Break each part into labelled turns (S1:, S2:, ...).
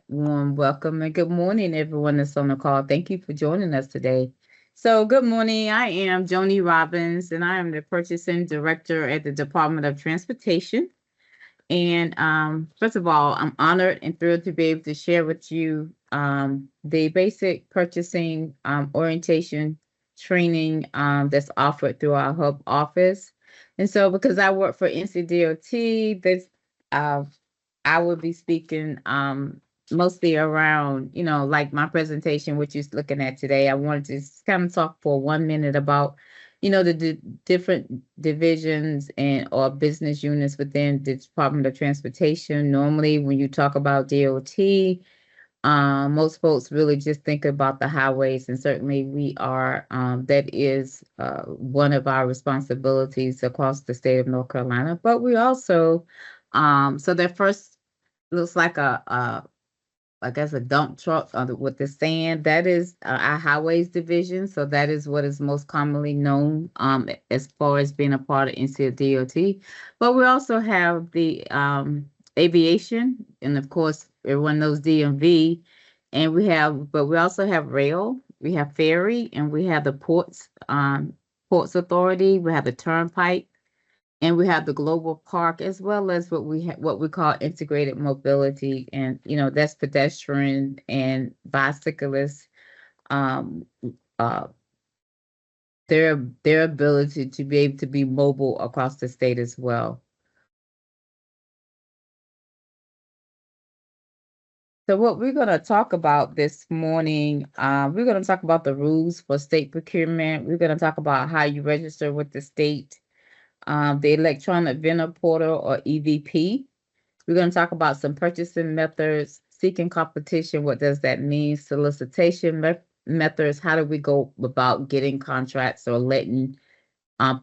S1: Warm welcome and good morning, everyone that's on the call. Thank you for joining us today. So, good morning. I am Joni Robbins, and I am the purchasing director at the Department of Transportation. And first of all, I'm honored and thrilled to be able to share with you the basic purchasing orientation training that's offered through our hub office. And so, because I work for NCDOT, uh, I will be speaking mostly around, like my presentation, which you're looking at today. I wanted to kind of talk for 1 minute about, the different divisions and or business units within the Department of Transportation. Normally, when you talk about DOT, most folks really just think about the highways, and certainly we are. That is one of our responsibilities across the state of North Carolina. But we also, so that first looks like I guess a dump truck with the sand. That is our highways division. So that is what is most commonly known as far as being a part of NCDOT. But we also have the aviation, and of course everyone knows DMV, and but we also have rail, we have ferry, and we have the ports authority. We have the turnpike, and we have the global park, as well as what we call integrated mobility, and that's pedestrian and bicyclists, um uh their ability to be able to be mobile across the state as well. So what we're going to talk about this morning, we're going to talk about the rules for state procurement. We're going to talk about how you register with the state, the electronic vendor portal, or EVP. We're going to talk about some purchasing methods, seeking competition. What does that mean? Solicitation methods. How do we go about getting contracts or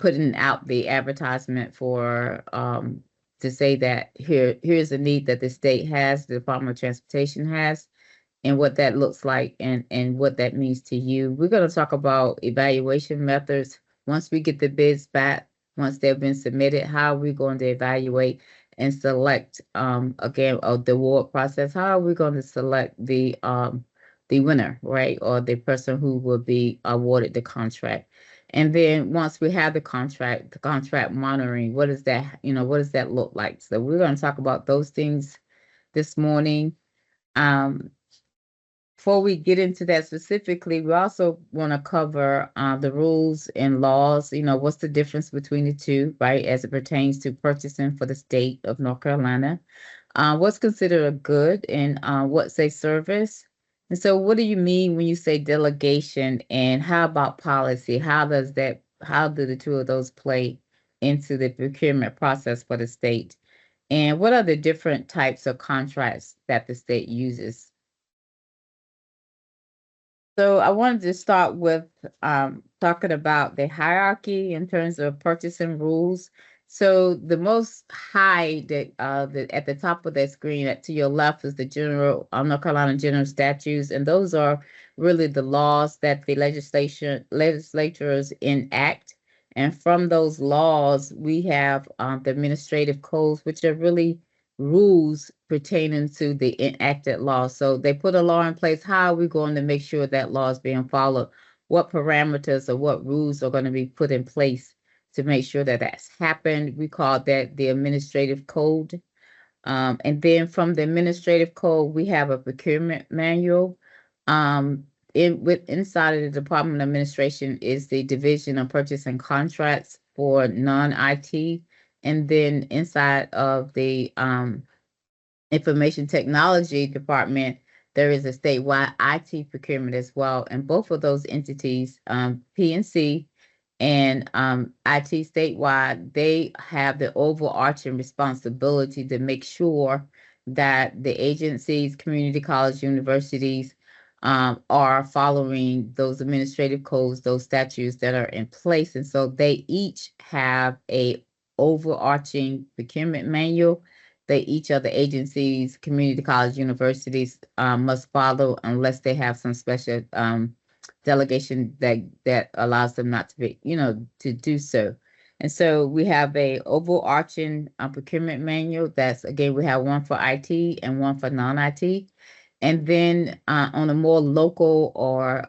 S1: putting out the advertisement for, to say that here's a need that the state has, the Department of Transportation has, and what that looks like, and what that means to you. We're going to talk about evaluation methods. Once we get the bids back, once they've been submitted, how are we going to evaluate and select, again, the award process? How are we going to select the winner, right? Or the person who will be awarded the contract. And then once we have the contract monitoring, what does that look like? So we're going to talk about those things this morning. Um, Before we get into that specifically, we also want to cover the rules and laws. What's the difference between the two, right, as it pertains to purchasing for the state of North Carolina? What's considered a good, and what's a service? And so, what do you mean when you say delegation? And how about policy? How do the two of those play into the procurement process for the state? And what are the different types of contracts that the state uses? So I wanted to start with talking about the hierarchy in terms of purchasing rules. So the most high at the top of that screen, to your left, is the general North Carolina general statutes, and those are really the laws that the legislatures enact. And from those laws, we have the administrative codes, which are really rules pertaining to the enacted law. So they put a law in place. How are we going to make sure that law is being followed? What parameters or what rules are going to be put in place to make sure that that's happened? We call that the administrative code. And then from the administrative code, we have a procurement manual. Inside of the Department of Administration is the Division of Purchase and Contracts for non-IT. And then inside of the Information Technology Department, there is a statewide IT procurement as well. And both of those entities, PNC and IT statewide, they have the overarching responsibility to make sure that the agencies, community college, universities, are following those administrative codes, those statutes that are in place. And so they each have a overarching procurement manual that each of the agencies, community college, universities must follow, unless they have some special delegation that allows them not to be, to do so. And so we have a overarching procurement manual. That's, again, we have one for IT and one for non-IT. And then on a more local or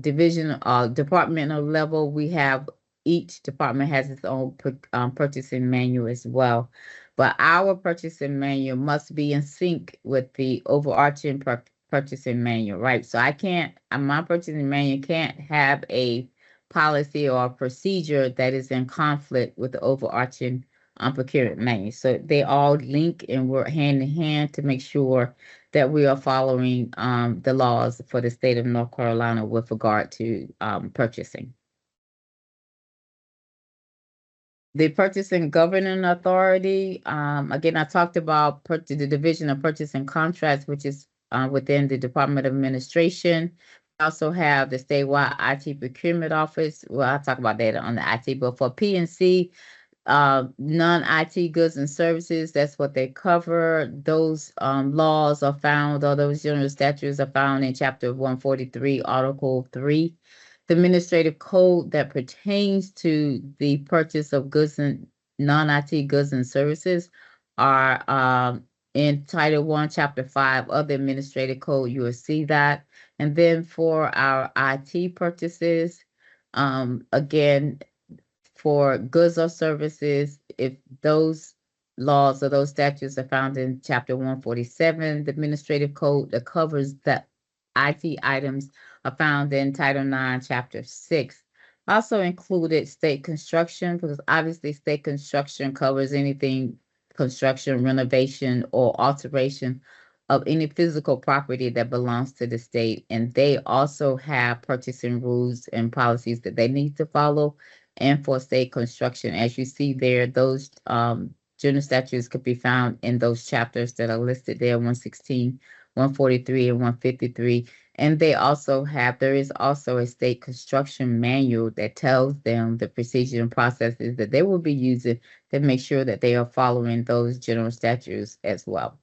S1: division departmental level, we have each department has its own purchasing manual as well. But our purchasing manual must be in sync with the overarching purchasing manual, right? So my purchasing manual can't have a policy or a procedure that is in conflict with the overarching procurement manual. So they all link and work hand in hand to make sure that we are following the laws for the state of North Carolina with regard to purchasing. The Purchasing Governing Authority, again, I talked about the Division of Purchasing Contracts, which is within the Department of Administration. We also have the statewide IT Procurement Office. Well, I'll talk about that on the IT, but for P&C, non-IT goods and services, that's what they cover. Those laws are found, or those general statutes are found in Chapter 143, Article 3. The administrative code that pertains to the purchase of goods and non-IT goods and services are in Title 1, Chapter 5 of the Administrative Code. You will see that. And then for our IT purchases, again, for goods or services, if those laws or those statutes are found in Chapter 147, the Administrative Code that covers the IT items are found in Title 9, Chapter 6. Also included state construction, because obviously state construction covers anything construction, renovation, or alteration of any physical property that belongs to the state. And they also have purchasing rules and policies that they need to follow. And for state construction, as you see there, those general statutes could be found in those chapters that are listed there, 116, 143, and 153. And there is also a state construction manual that tells them the procedure and processes that they will be using to make sure that they are following those general statutes as well.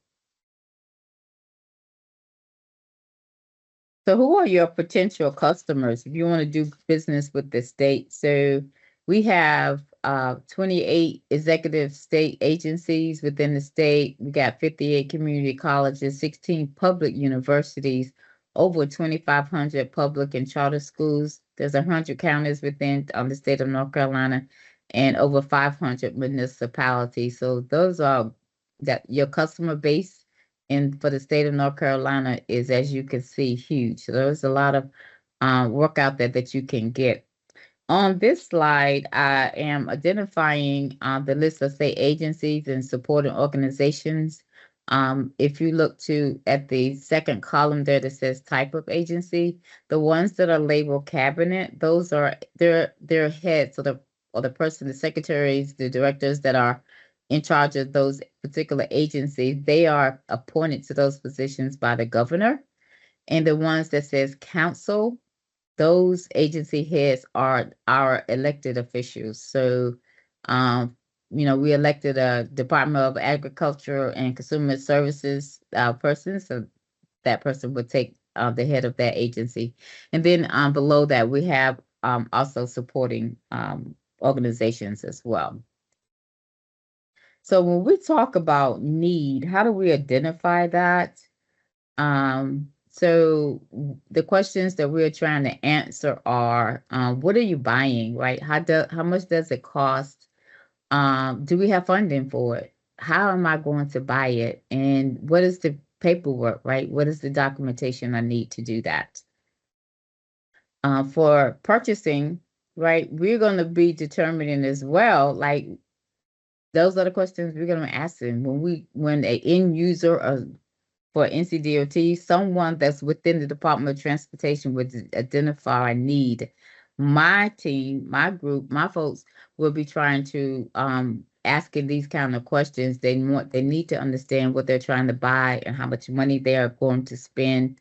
S1: So who are your potential customers if you want to do business with the state? So we have 28 executive state agencies within the state. We got 58 community colleges, 16 public universities, over 2,500 public and charter schools. There's 100 counties within the state of North Carolina and over 500 municipalities. So those are your customer base. And for the state of North Carolina is, as you can see, huge. So there's a lot of work out there that you can get. On this slide, I am identifying the list of state agencies and supporting organizations. If you look at the second column there that says type of agency, the ones that are labeled cabinet, those are their heads, or the secretaries, the directors that are in charge of those particular agencies, they are appointed to those positions by the governor. And the ones that says council, those agency heads are our elected officials. So, we elected a Department of Agriculture and Consumer Services person, so that person would take the head of that agency. And then below that, we have also supporting organizations as well. So when we talk about need, how do we identify that? So the questions that we're trying to answer are, what are you buying, right? How much does it cost? Do we have funding for it? How am I going to buy it? And what is the paperwork, right? What is the documentation I need to do that? For purchasing, right, we're going to be determining as well, like, those are the questions we're going to ask them when an end user for NCDOT, someone that's within the Department of Transportation would identify a need. My team, my group, my folks will be trying to asking these kind of questions. They need to understand what they're trying to buy and how much money they are going to spend.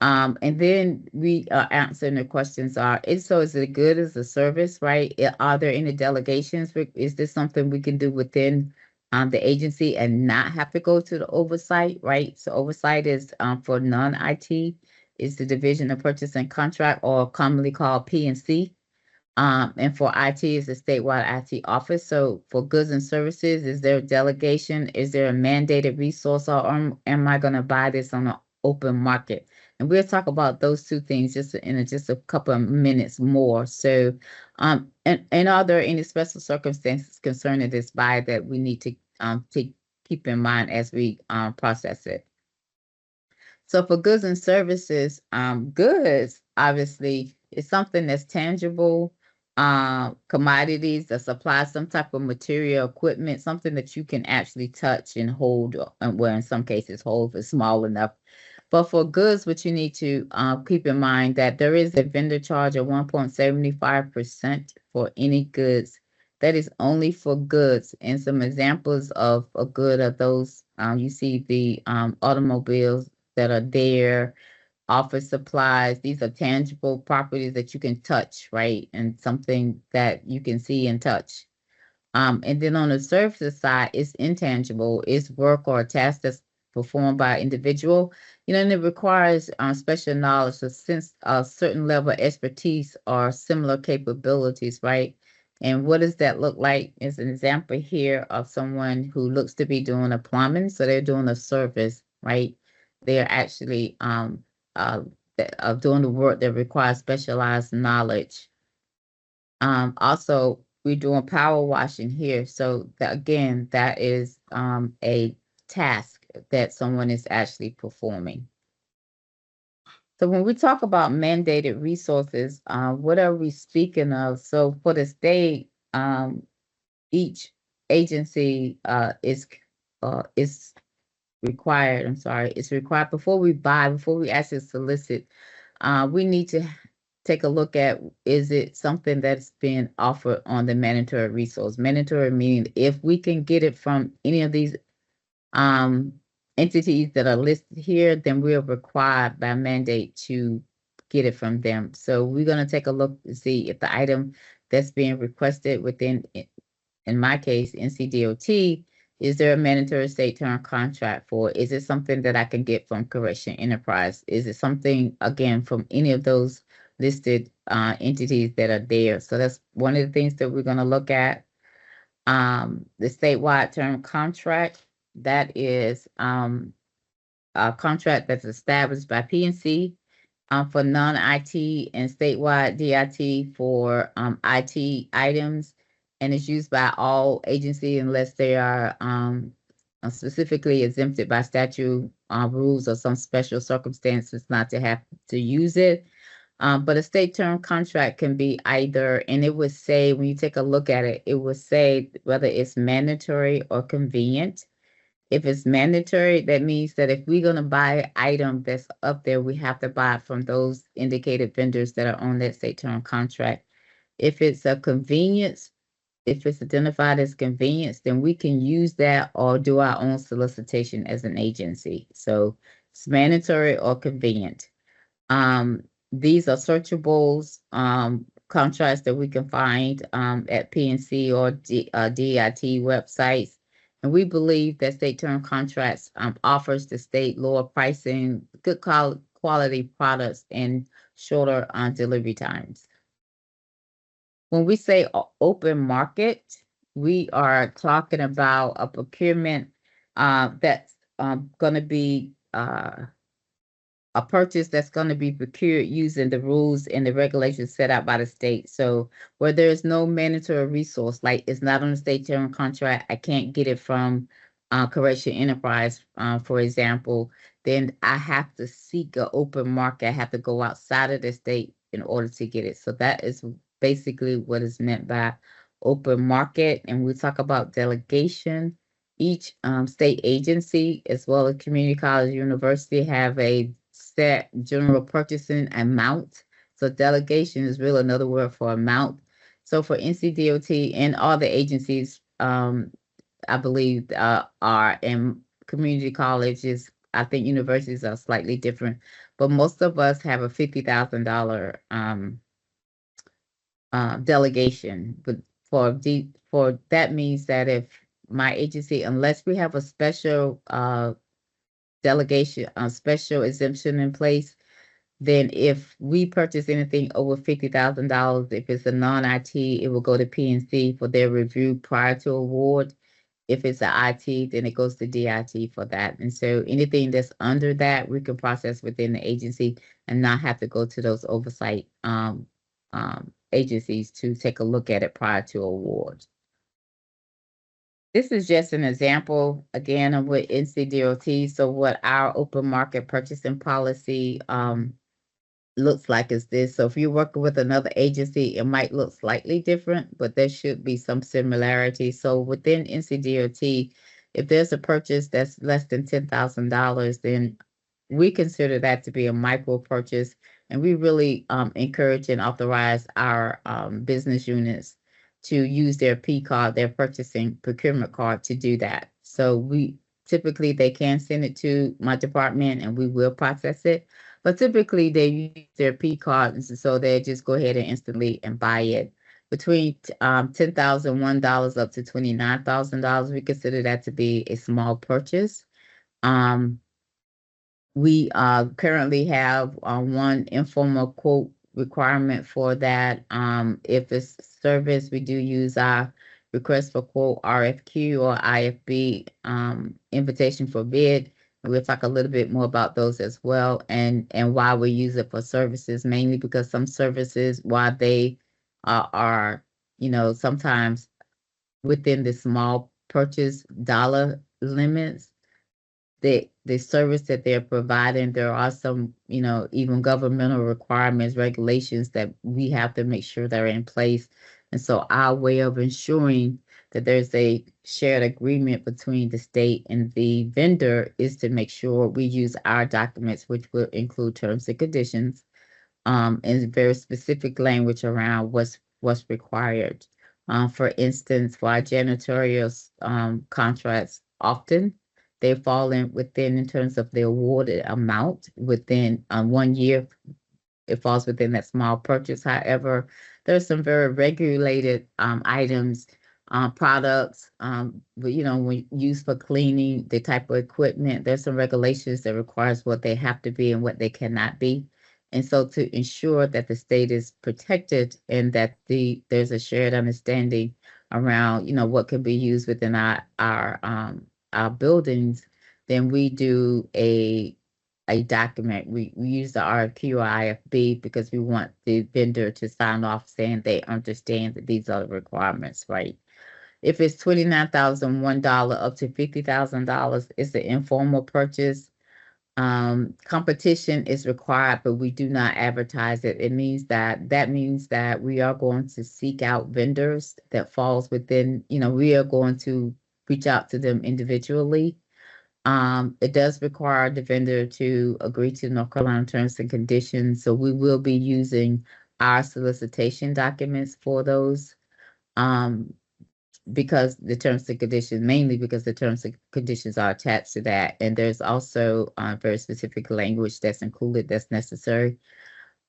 S1: And then we are answering the questions is it good as a service, right? Are there any delegations? Is this something we can do within the agency and not have to go to the oversight, right? So oversight is for non-IT, is the Division of Purchase and Contract, or commonly called P&C. And for IT is the statewide IT office. So for goods and services, is there a delegation? Is there a mandated resource, or am I going to buy this on open market. And we'll talk about those two things just in just a couple of minutes more. So, and are there any special circumstances concerning this buy that we need to keep in mind as we process it? So for goods and services, goods obviously is something that's tangible, commodities that supply some type of material, equipment, something that you can actually touch and hold, and where in some cases hold is small enough. But for goods, what you need to keep in mind that there is a vendor charge of 1.75% for any goods. That is only for goods. And some examples of a good are those, you see the automobiles that are there, office supplies. These are tangible properties that you can touch, right? And something that you can see and touch. And then on the services side, it's intangible. It's work or a task that's performed by an individual, and it requires special knowledge, so since a certain level of expertise or similar capabilities, right? And what does that look like? Is an example here of someone who looks to be doing a plumbing, so they're doing a service, right? They're actually doing the work that requires specialized knowledge. Also, we're doing power washing here. So again, that is a task that someone is actually performing. So when we talk about mandated resources, what are we speaking of? So for the state, each agency is required. It's required before we actually solicit. We need to take a look at, is it something that's being offered on the mandatory resource? Mandatory meaning if we can get it from any of these entities that are listed here, then we're required by mandate to get it from them. So we're going to take a look to see if the item that's being requested within, in my case, NCDOT, is there a mandatory state term contract for? Is it something that I can get from Correction Enterprise? Is it something, again, from any of those listed entities that are there? So that's one of the things that we're going to look at. The statewide term contract, that is a contract that's established by PNC for non-IT and statewide DIT for IT items, and is used by all agencies unless they are specifically exempted by statute rules or some special circumstances not to have to use it. But a state term contract can be either, and it would say, when you take a look at it, it would say whether it's mandatory or convenient. If it's mandatory, that means that if we're going to buy an item that's up there, we have to buy it from those indicated vendors that are on that state term contract. If it's a convenience, if it's identified as convenience, then we can use that or do our own solicitation as an agency. So it's mandatory or convenient. These are searchables, contracts that we can find at PNC or DIT websites. And we believe that state term contracts offers the state lower pricing, good quality products, and shorter delivery times. When we say open market, we are talking about a procurement that's going to be a purchase that's going to be procured using the rules and the regulations set out by the state. So where there is no mandatory resource, like it's not on the state term contract, I can't get it from Correction Enterprise, for example, then I have to seek an open market. I have to go outside of the state in order to get it. So that is basically what is meant by open market. And we talk about delegation. Each state agency, as well as community college, university, have a set general purchasing amount. So delegation is really another word for amount. So for NCDOT and all the agencies, I believe are in community colleges. I think universities are slightly different, but most of us have a $50,000 delegation. But for that means that if my agency, unless we have a special delegation, special exemption in place, then if we purchase anything over $50,000, if it's a non-IT, it will go to PNC for their review prior to award. If it's a IT, then it goes to DIT for that. And so anything that's under that, we can process within the agency and not have to go to those oversight agencies to take a look at it prior to award. This is just an example, again, of what NCDOT, so what our open market purchasing policy looks like is this. So if you're working with another agency, it might look slightly different, but there should be some similarity. So within NCDOT, if there's a purchase that's less than $10,000, then we consider that to be a micro purchase. And we really encourage and authorize our business units to use their P card, their purchasing procurement card, to do that. So we typically, they can send it to my department and we will process it. But typically they use their P cards, and so they just go ahead and instantly and buy it. Between $10,001 up to $29,000, we consider that to be a small purchase. We currently have one informal quote requirement for that. If it's service, we do use our request for quote RFQ or IFB invitation for bid. We'll talk a little bit more about those as well, and why we use it for services, mainly because some services, while they are, sometimes within the small purchase dollar limits, the service that they're providing, there are some, even governmental requirements, regulations that we have to make sure they're in place. And so our way of ensuring that there's a shared agreement between the state and the vendor is to make sure we use our documents, which will include terms and conditions, and very specific language around what's required. For instance, for our janitorial contracts, often they fall in terms of the awarded amount within 1 year. It falls within that small purchase. However, there's some very regulated items, products, when used for cleaning, the type of equipment. There's some regulations that requires what they have to be and what they cannot be. And so to ensure that the state is protected and that there's a shared understanding around, what can be used within our buildings, then we do a document. We use the RFQ or IFB because we want the vendor to sign off saying they understand that these are the requirements, right? If it's $29,001 up to $50,000, it's an informal purchase. Competition is required, but we do not advertise it. It means that we are going to seek out vendors that falls within, we are going to reach out to them individually. It does require the vendor to agree to North Carolina terms and conditions. So we will be using our solicitation documents for those. Because the terms and conditions, mainly because the terms and conditions are attached to that. And there's also very specific language that's included that's necessary.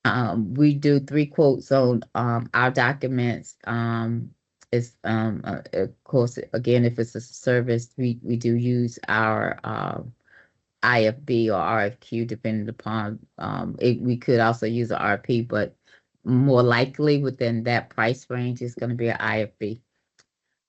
S1: We do 3 quotes on our documents. Of course, again, if it's a service, we do use our IFB or RFQ, depending upon we could also use an RP, but more likely within that price range is going to be an IFB.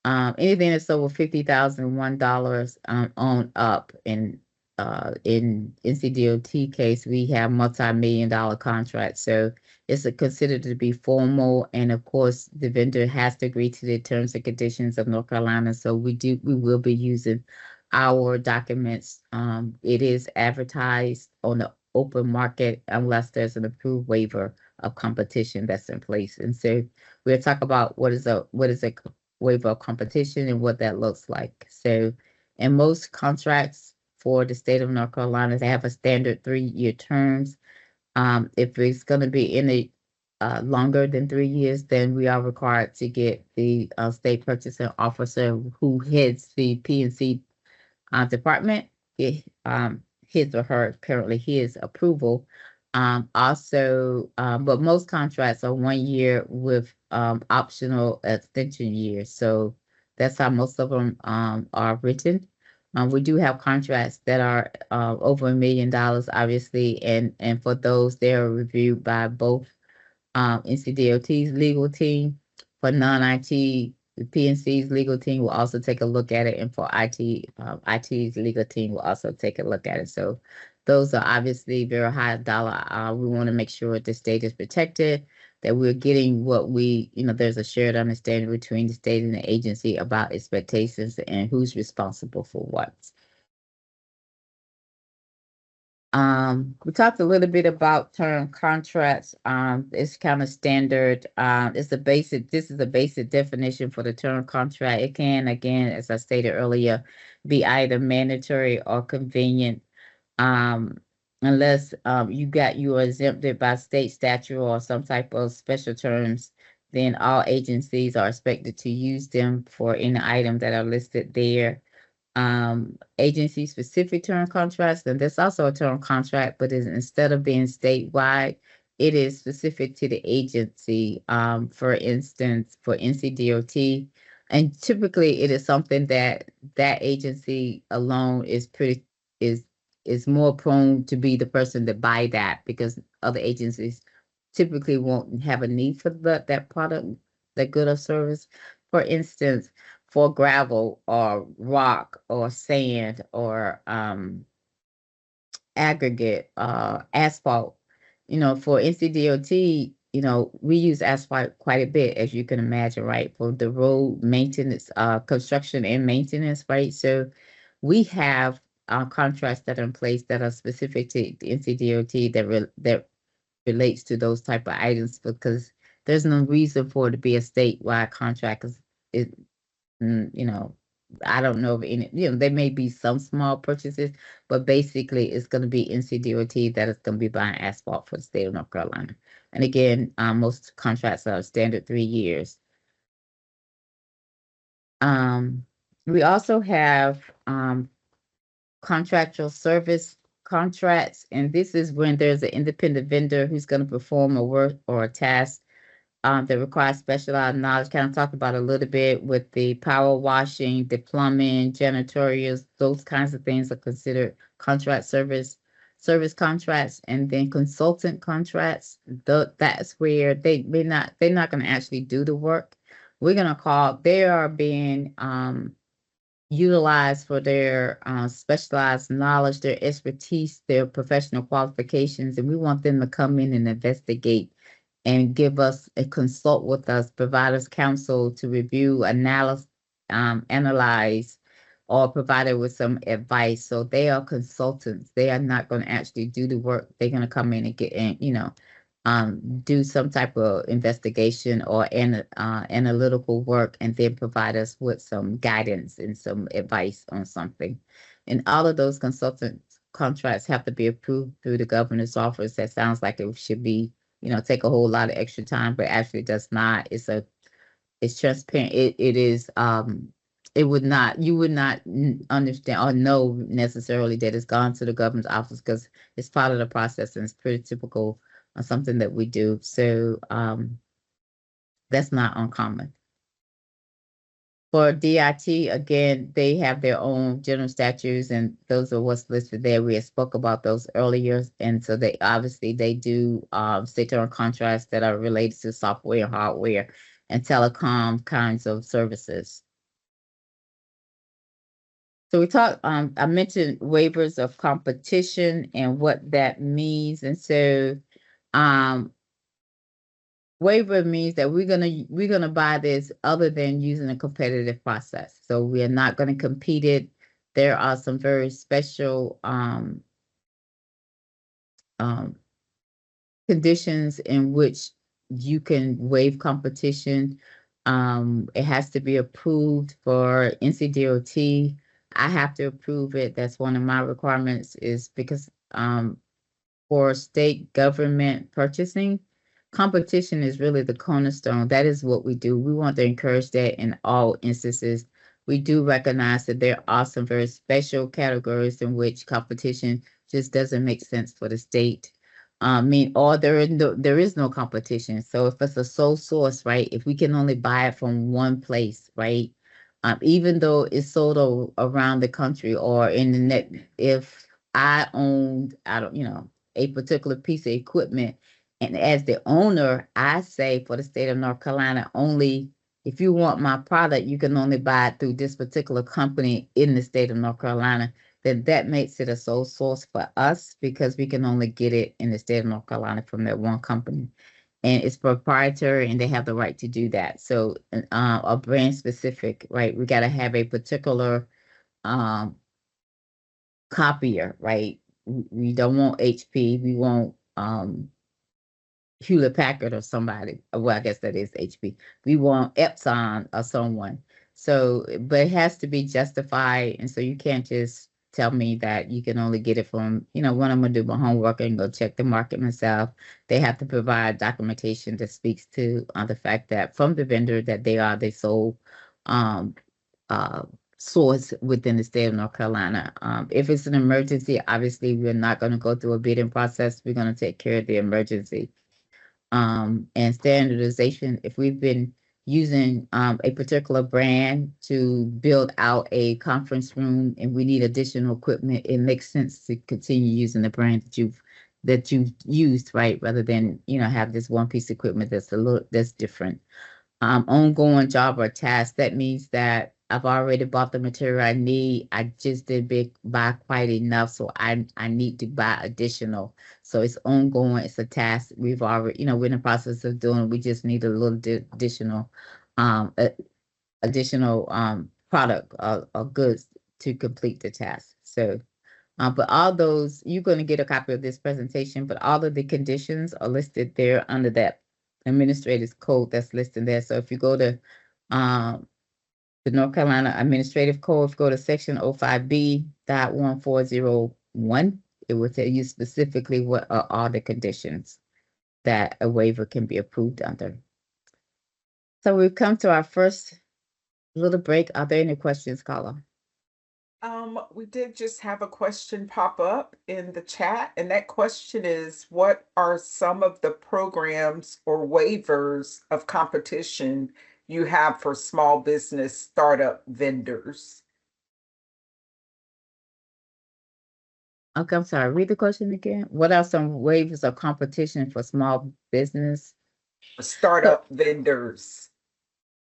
S1: Anything that's over $50,001 on up. In NCDOT case, we have multi-million-dollar contracts, so it's considered to be formal, and of course, the vendor has to agree to the terms and conditions of North Carolina. So we will be using our documents. It is advertised on the open market unless there's an approved waiver of competition that's in place. And so we'll talk about what is a waiver of competition and what that looks like. So in most contracts for the state of North Carolina, they have a standard 3-year terms. If it's going to be any longer than 3 years, then we are required to get the state purchasing officer who heads the P&C department, his or her, currently his approval. But most contracts are 1 year with optional extension years. So that's how most of them are written. We do have contracts that are over $1 million, obviously, and for those, they are reviewed by both NCDOT's legal team. For non-IT The PNC's legal team will also take a look at it, and for IT's legal team will also take a look at it. So those are obviously very high dollar. We want to make sure the state is protected, that we're getting what there's a shared understanding between the state and the agency about expectations and who's responsible for what. We talked a little bit about term contracts. It's kind of standard. This is a basic definition for the term contract. It can, again, as I stated earlier, be either mandatory or convenient. Unless you are exempted by state statute or some type of special terms, then all agencies are expected to use them for any item that are listed there. Agency specific term contracts, and there's also a term contract, but instead of being statewide, it is specific to the agency. For instance, for NCDOT, and typically it is something that agency alone is more prone to be the person to buy that, because other agencies typically won't have a need for that product, that good or service. For instance, for gravel or rock or sand or aggregate, asphalt. For NCDOT, we use asphalt quite a bit, as you can imagine, right? For the road maintenance, construction and maintenance, right? So we have contracts that are in place that are specific to the NCDOT that relates to those type of items, because there's no reason for it to be a statewide contract, because it, I don't know of any, there may be some small purchases, but basically it's going to be NCDOT that is going to be buying asphalt for the state of North Carolina. And again, most contracts are standard 3 years. We also have contractual service contracts, and this is when there's an independent vendor who's going to perform a work or a task that requires specialized knowledge. Kind of talked about a little bit with the power washing, the plumbing, janitorials, those kinds of things are considered contract service contracts. And then consultant contracts, that's where they're not going to actually do the work. We're going to call, they are being utilized for their specialized knowledge, their expertise, their professional qualifications, and we want them to come in and investigate and give us a consult with us, provide us counsel to review, analyze, or provide it with some advice. So they are consultants. They are not going to actually do the work. They're going to come in and get in, do some type of investigation or analytical work, and then provide us with some guidance and some advice on something. And all of those consultant contracts have to be approved through the governor's office. That sounds like it should be, take a whole lot of extra time, but actually does not. It's transparent. You would not understand or know necessarily that it's gone to the governor's office, because it's part of the process and it's pretty typical on something that we do. So that's not uncommon. For DIT, again, they have their own general statutes, and those are what's listed there. We had spoke about those earlier, and so they do state-owned contracts that are related to software, hardware, and telecom kinds of services. So we talked, I mentioned waivers of competition and what that means, and so waiver means that we're gonna buy this other than using a competitive process. So we are not gonna compete it. There are some very special conditions in which you can waive competition. It has to be approved for NCDOT. I have to approve it. That's one of my requirements, is because for state government purchasing, competition is really the cornerstone. That is what we do. We want to encourage that in all instances. We do recognize that there are some very special categories in which competition just doesn't make sense for the state. Or there is no competition. So if it's a sole source, right? If we can only buy it from one place, right? Even though it's sold around the country or in the net, if I owned, a particular piece of equipment, and as the owner, I say for the state of North Carolina, only if you want my product, you can only buy it through this particular company in the state of North Carolina, then that makes it a sole source for us because we can only get it in the state of North Carolina from that one company. And it's proprietary and they have the right to do that. So a brand specific, right? We got to have a particular copier, right? We don't want HP. We want Hewlett Packard or somebody. Well, I guess that is HP. We want Epson or someone. So, but it has to be justified. And so you can't just tell me that you can only get it from, when I'm going to do my homework and go check the market myself. They have to provide documentation that speaks to the fact that from the vendor that they are the sole source within the state of North Carolina. If it's an emergency, obviously we're not going to go through a bidding process. We're going to take care of the emergency. And standardization, if we've been using a particular brand to build out a conference room and we need additional equipment, it makes sense to continue using the brand that you've used, right? Rather than, have this one piece of equipment that's different. Ongoing job or task, that means that I've already bought the material I need. I just did buy quite enough, so I need to buy additional. So it's ongoing. It's a task we've already, we're in the process of doing. We just need a little additional product or goods to complete the task. So, but all those, you're going to get a copy of this presentation, but all of the conditions are listed there under that administrative code that's listed there. So if you go to the North Carolina Administrative Code, if you go to section 05B.1401, it will tell you specifically what are all the conditions that a waiver can be approved under. So we've come to our first little break. Are there any questions, Carla?
S2: We did just have a question pop up in the chat, and that question is, what are some of the programs or waivers of competition you have for small business startup vendors?
S1: Okay, I'm sorry. Read the question again. What are some waivers of competition for small business?
S2: Startup vendors.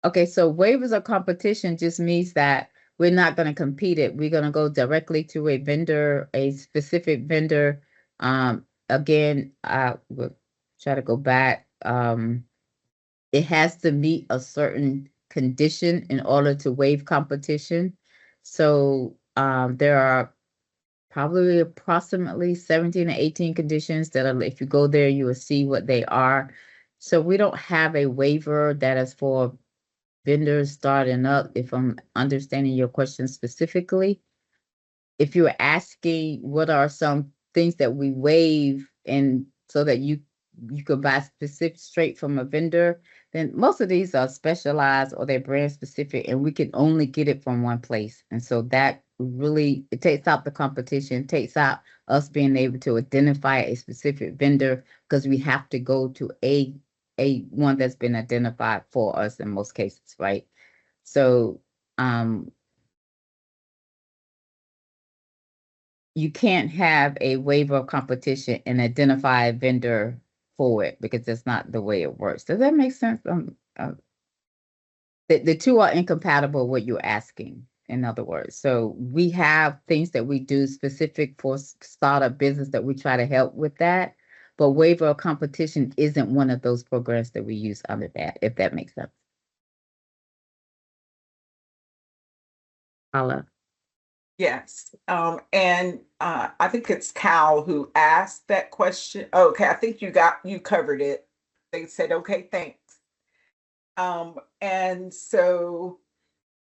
S1: Okay, so waivers of competition just means that we're not going to compete it. We're going to go directly to a vendor, a specific vendor. Again, I will try to go back. It has to meet a certain condition in order to waive competition. So there are probably approximately 17 or 18 conditions that are, if you go there, you will see what they are. So we don't have a waiver that is for vendors starting up, if I'm understanding your question specifically. If you're asking what are some things that we waive and so that you could buy specific straight from a vendor, then most of these are specialized or they're brand specific and we can only get it from one place. And so that really, it takes out the competition, takes out us being able to identify a specific vendor because we have to go to a one that's been identified for us in most cases, right? So you can't have a waiver of competition and identify a vendor for it because that's not the way it works. Does that make sense? The two are incompatible, what you're asking, in other words. So we have things that we do specific for startup business that we try to help with that. But waiver of competition isn't one of those programs that we use under that, if that makes sense. Paula.
S2: Yes. And I think it's Cal who asked that question. Okay, I think you covered it. They said, okay, thanks. And so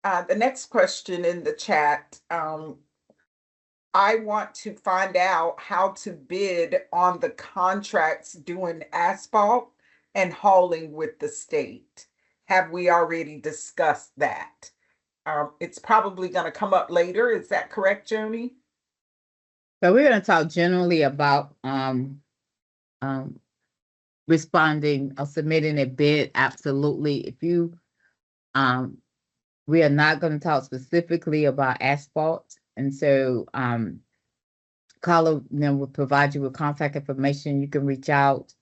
S2: the next question in the chat, I want to find out how to bid on the contracts doing asphalt and hauling with the state. Have we already discussed that? It's probably going to come up later. Is that correct, Joni?
S1: So we're going to talk generally about responding or submitting a bid. Absolutely. If you we are not going to talk specifically about asphalt. And so Carla then will provide you with contact information. You can reach out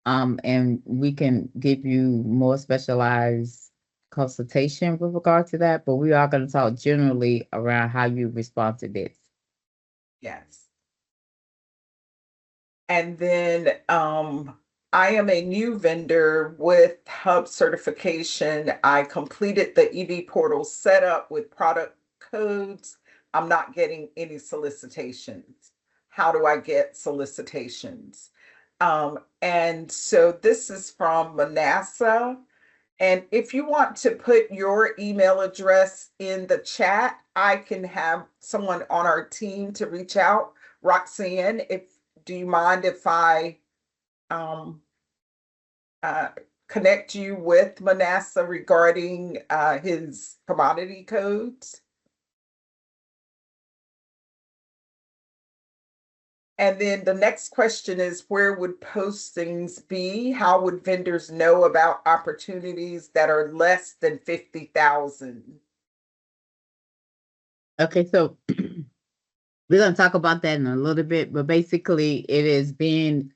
S1: and we can give you more specialized consultation with regard to that, but we are going to talk generally around how you respond to bids.
S2: Yes. And then I am a new vendor with Hub certification. I completed the EV portal setup with product codes. I'm not getting any solicitations. How do I get solicitations? And so this is from Manasseh. And if you want to put your email address in the chat, I can have someone on our team to reach out. Roxanne, do you mind if I um, connect you with Manasseh regarding his commodity codes? And then the next question is, where would postings be? How would vendors know about opportunities that are less than 50,000?
S1: Okay, so we're going to talk about that in a little bit, but basically it is being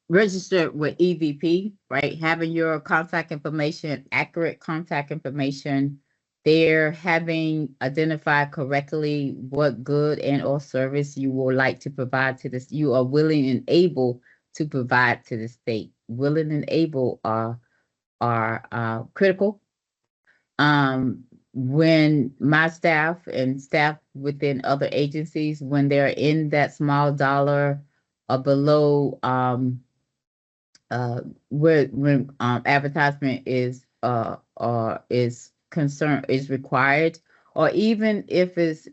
S1: registered with EVP, right? Having your contact information, accurate contact information there, having identified correctly what good and or service you would like to provide to this, you are willing and able to provide to the state. Willing and able are critical. When my staff and staff within other agencies, when they're in that small dollar or below, where when advertisement is concerned, is required, or even if it's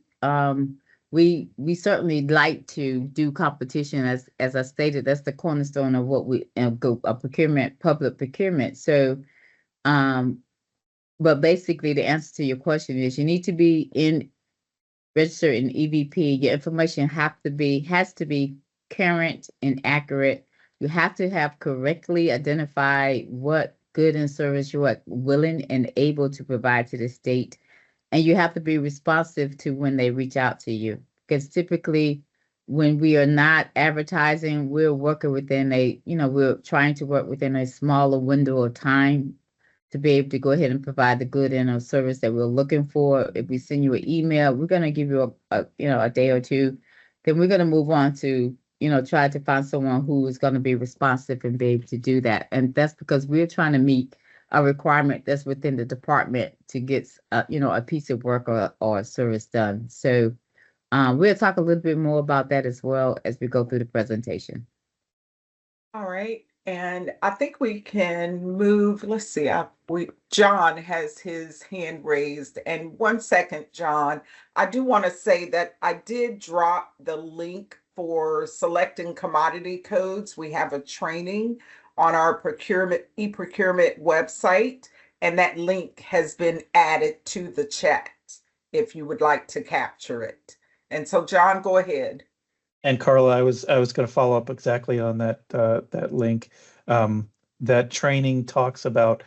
S1: we certainly like to do competition, as I stated, that's the cornerstone of what we go procurement, public procurement. So but basically the answer to your question is you need to be registered in EVP. Your information has to be current and accurate. You have to have correctly identified what good and service you are willing and able to provide to the state. And you have to be responsive to when they reach out to you. Because typically when we are not advertising, we're working within we're trying to work within a smaller window of time to be able to go ahead and provide the good and a service that we're looking for. If we send you an email, we're going to give you a day or two. Then we're going to move on to, try to find someone who is going to be responsive and be able to do that. And that's because we're trying to meet a requirement that's within the department to get, a piece of work or a service done. So we'll talk a little bit more about that as well as we go through the presentation.
S2: All right. And I think we can move, let's see, John has his hand raised. And 1 second, John, I do want to say that I did drop the link for selecting commodity codes. We have a training on our e-procurement website, and that link has been added to the chat if you would like to capture it. And so, John, go ahead.
S3: And Carla, I was going to follow up exactly on that link. That training talks about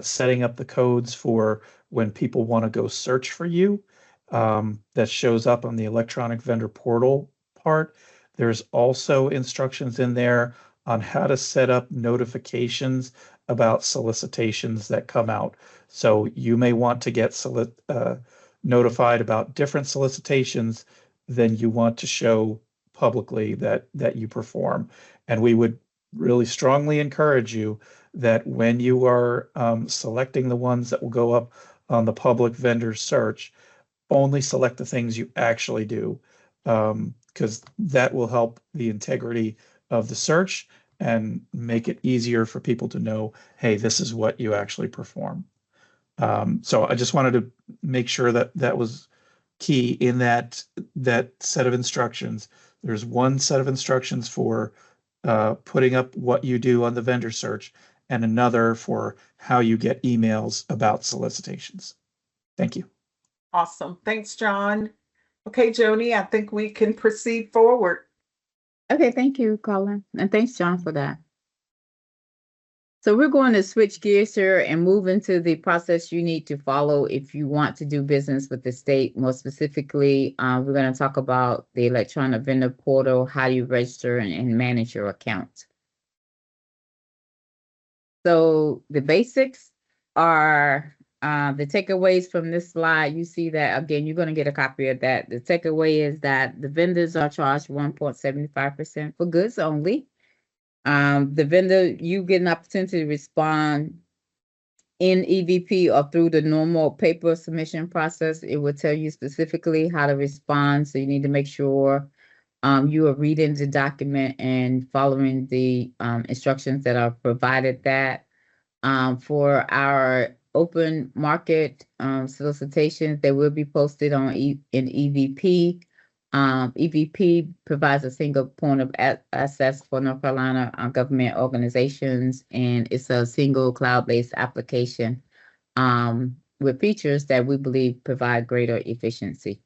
S3: setting up the codes for when people want to go search for you. That shows up on the electronic vendor portal part. There's also instructions in there on how to set up notifications about solicitations that come out. So you may want to get notified about different solicitations than you want to show publicly that you perform. And we would really strongly encourage you that when you are selecting the ones that will go up on the public vendor search, only select the things you actually do, because that will help the integrity of the search and make it easier for people to know, hey, this is what you actually perform. So I just wanted to make sure that was key in that set of instructions. There's one set of instructions for putting up what you do on the vendor search and another for how you get emails about solicitations. Thank you.
S2: Awesome. Thanks, John. Okay, Joni, I think we can proceed forward.
S1: Okay, thank you, Colin. And thanks, John, for that. So we're going to switch gears here and move into the process you need to follow if you want to do business with the state. More specifically, we're going to talk about the electronic vendor portal, how you register and manage your account. So the basics are the takeaways from this slide. You see that again, you're going to get a copy of that. The takeaway is that the vendors are charged 1.75% for goods only. The vendor, you get an opportunity to respond in EVP or through the normal paper submission process. It will tell you specifically how to respond. So you need to make sure you are reading the document and following the instructions that are provided. That for our open market solicitations, they will be posted on in EVP. EVP provides a single point of access for North Carolina government organizations, and it's a single cloud-based application with features that we believe provide greater efficiency.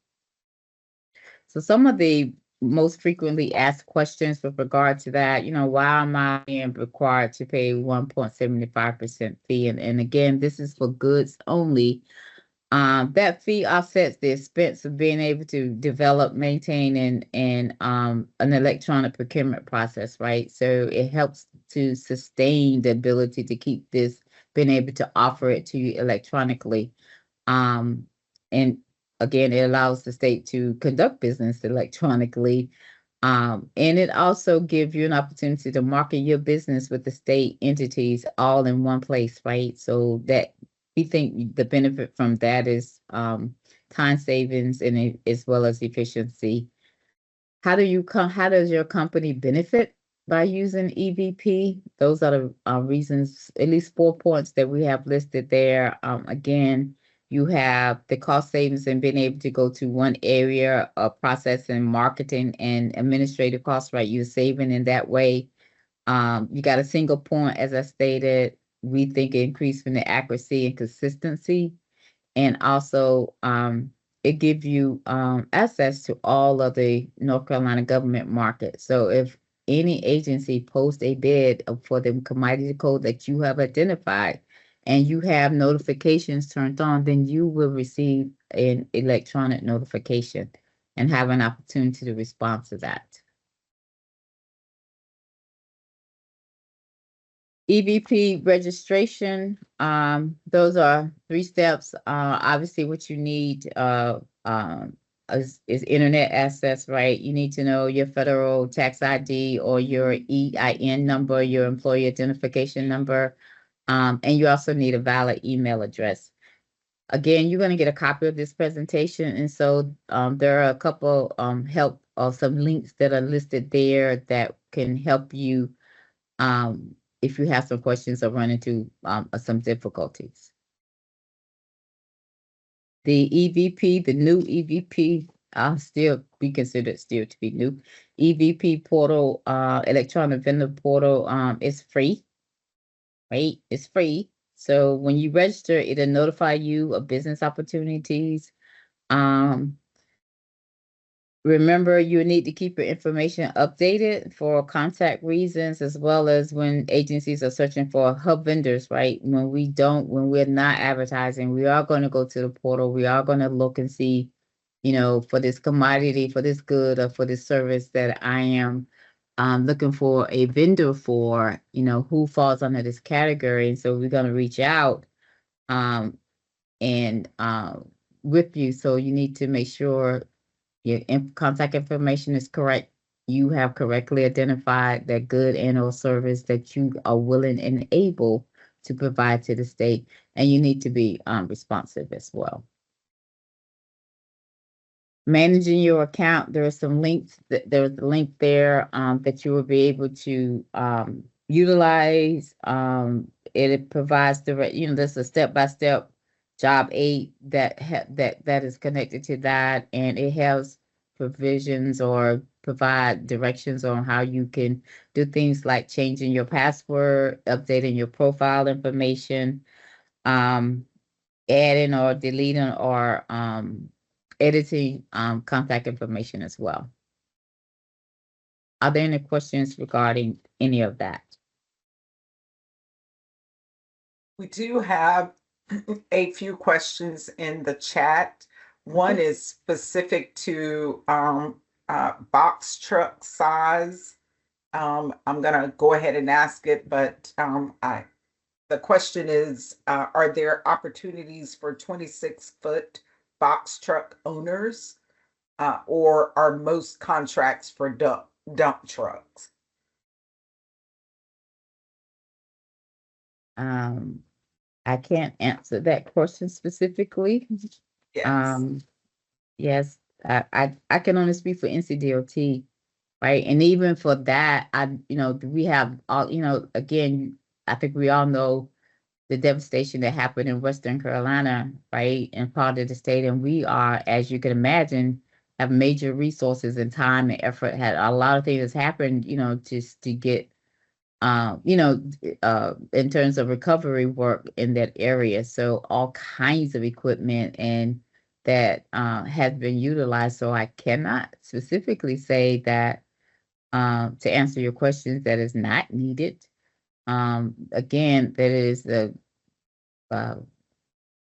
S1: So some of the most frequently asked questions with regard to that, why am I being required to pay 1.75% fee? And again, this is for goods only. That fee offsets the expense of being able to develop, maintain, and an electronic procurement process, right? So it helps to sustain the ability to keep this, being able to offer it to you electronically. And again, it allows the state to conduct business electronically. And it also gives you an opportunity to market your business with the state entities all in one place, right? So that we think the benefit from that is time savings and as well as efficiency. How does your company benefit by using EVP? Those are the reasons, at least 4 points that we have listed there. Again, you have the cost savings and being able to go to one area of processing, marketing, and administrative costs, right? You're saving in that way. You got a single point, as I stated. We think increasing the accuracy and consistency, and also it gives you access to all of the North Carolina government market. So if any agency posts a bid for the commodity code that you have identified and you have notifications turned on, then you will receive an electronic notification and have an opportunity to respond to that. EVP registration, those are 3 steps. Obviously, what you need is internet access, right? You need to know your federal tax ID or your EIN number, your employee identification number, and you also need a valid email address. Again, you're going to get a copy of this presentation, and so there are a couple help or some links that are listed there that can help you if you have some questions or run into some difficulties. The EVP, the new EVP, still be considered still to be new. EVP portal, electronic vendor portal, is free, right? It's free. So when you register, it'll notify you of business opportunities. Remember, you need to keep your information updated for contact reasons, as well as when agencies are searching for hub vendors, right? When we're not advertising, we are going to go to the portal. We are going to look and see, for this commodity, for this good, or for this service that I am looking for a vendor for, who falls under this category. And so we're going to reach out and with you. So you need to make sure your contact information is correct. You have correctly identified that good and/or service that you are willing and able to provide to the state, and you need to be responsive as well. Managing your account, there are some links. There's a link there that you will be able to utilize. It provides there's a step-by-step job aid that is connected to that, and it has provisions or provide directions on how you can do things like changing your password, updating your profile information, adding or deleting or editing contact information as well. Are there any questions regarding any of that?
S2: We do have a few questions in the chat. One is specific to box truck size. I'm gonna go ahead and ask it, but the question is, are there opportunities for 26-foot box truck owners? Or are most contracts for dump trucks?
S1: I can't answer that question specifically.
S2: Yes.
S1: Yes, I can only speak for NCDOT, right? And even for that, we have all, again, I think we all know the devastation that happened in Western Carolina, right? And part of the state. And we are, as you can imagine, have major resources and time and effort, had a lot of things that's happened, just to get, in terms of recovery work in that area. So all kinds of equipment and that has been utilized. So I cannot specifically say that to answer your questions that is not needed. Again, that is uh,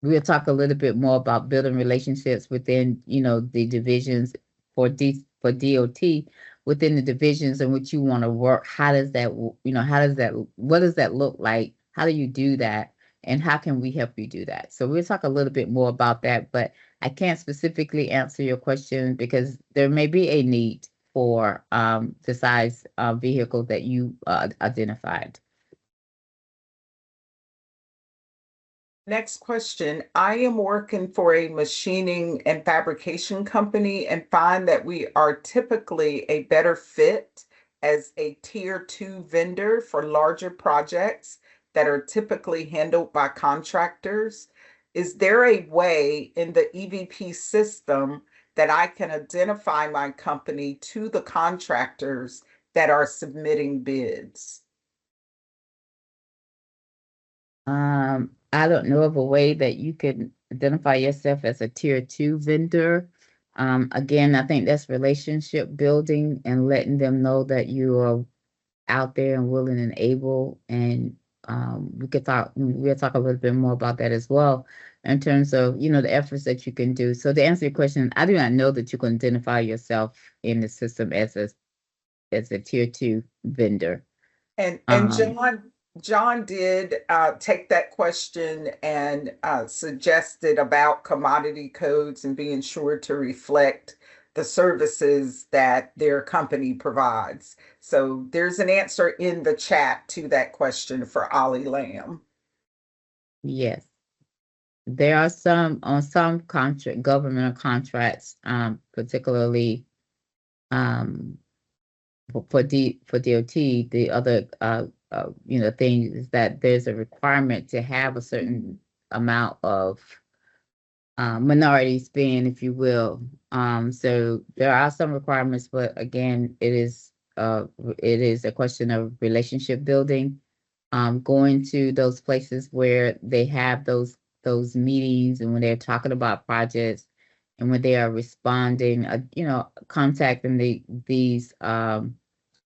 S1: we'll talk a little bit more about building relationships within, the divisions for DOT within the divisions in which you want to work. How does that, what does that look like? How do you do that? And how can we help you do that? So we'll talk a little bit more about that, but I can't specifically answer your question because there may be a need for the size vehicle that you identified.
S2: Next question. I am working for a machining and fabrication company and find that we are typically a better fit as a tier 2 vendor for larger projects that are typically handled by contractors. Is there a way in the EVP system that I can identify my company to the contractors that are submitting bids?
S1: I don't know of a way that you can identify yourself as a tier 2 vendor. Again, I think that's relationship building and letting them know that you are out there and willing and able. And we'll talk a little bit more about that as well in terms of, the efforts that you can do. So to answer your question, I do not know that you can identify yourself in the system as a tier 2 vendor.
S2: And John did take that question and suggested about commodity codes and being sure to reflect the services that their company provides. So there's an answer in the chat to that question for Ollie Lamb.
S1: Yes. There are some governmental contracts, particularly for DOT. The other thing is that there's a requirement to have a certain amount of minority spend, if you will. So there are some requirements, but again, it is a question of relationship building. Going to those places where they have those meetings and when they're talking about projects and when they are responding, contacting these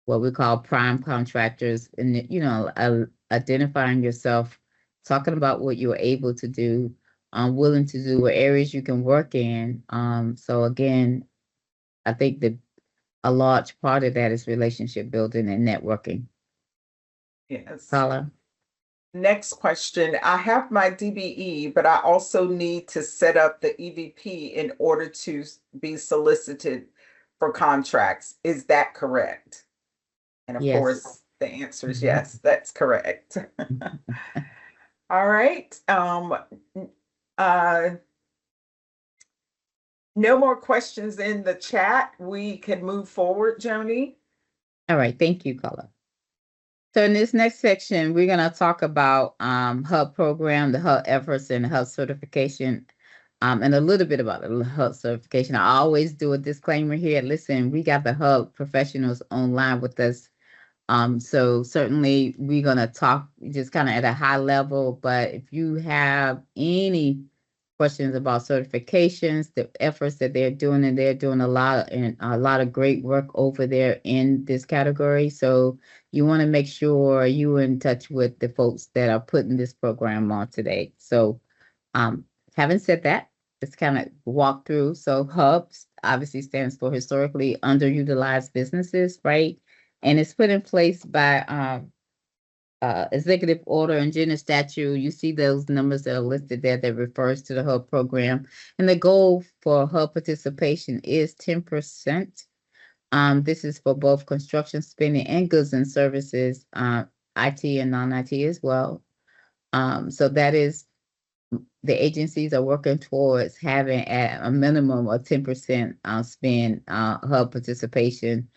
S1: what we call prime contractors and, identifying yourself, talking about what you're able to do, willing to do, what areas you can work in. So again, I think that a large part of that is relationship building and networking.
S2: Yes.
S1: Paula?
S2: Next question. I have my DBE, but I also need to set up the EVP in order to be solicited for contracts. Is that correct? And of
S1: Yes.
S2: course, the answer is yes, that's correct. All right. No more questions in the chat. We can move forward, Joni.
S1: All right. Thank you, Paula. So in this next section, we're going to talk about HUB program, the HUB efforts and the HUB certification, and a little bit about the HUB certification. I always do a disclaimer here. Listen, we got the HUB professionals online with us. So certainly we're going to talk just kind of at a high level, but if you have any questions about certifications, the efforts that they're doing, and they're doing a lot of great work over there in this category. So you want to make sure you're in touch with the folks that are putting this program on today. So having said that, let's kind of walk through. So HUBs obviously stands for historically underutilized businesses, right? And it's put in place by executive order and general statute, you see those numbers that are listed there that refers to the HUB program. And the goal for HUB participation is 10%. This is for both construction spending and goods and services, IT and non-IT as well. So that is, the agencies are working towards having at a minimum of 10% spend HUB participation.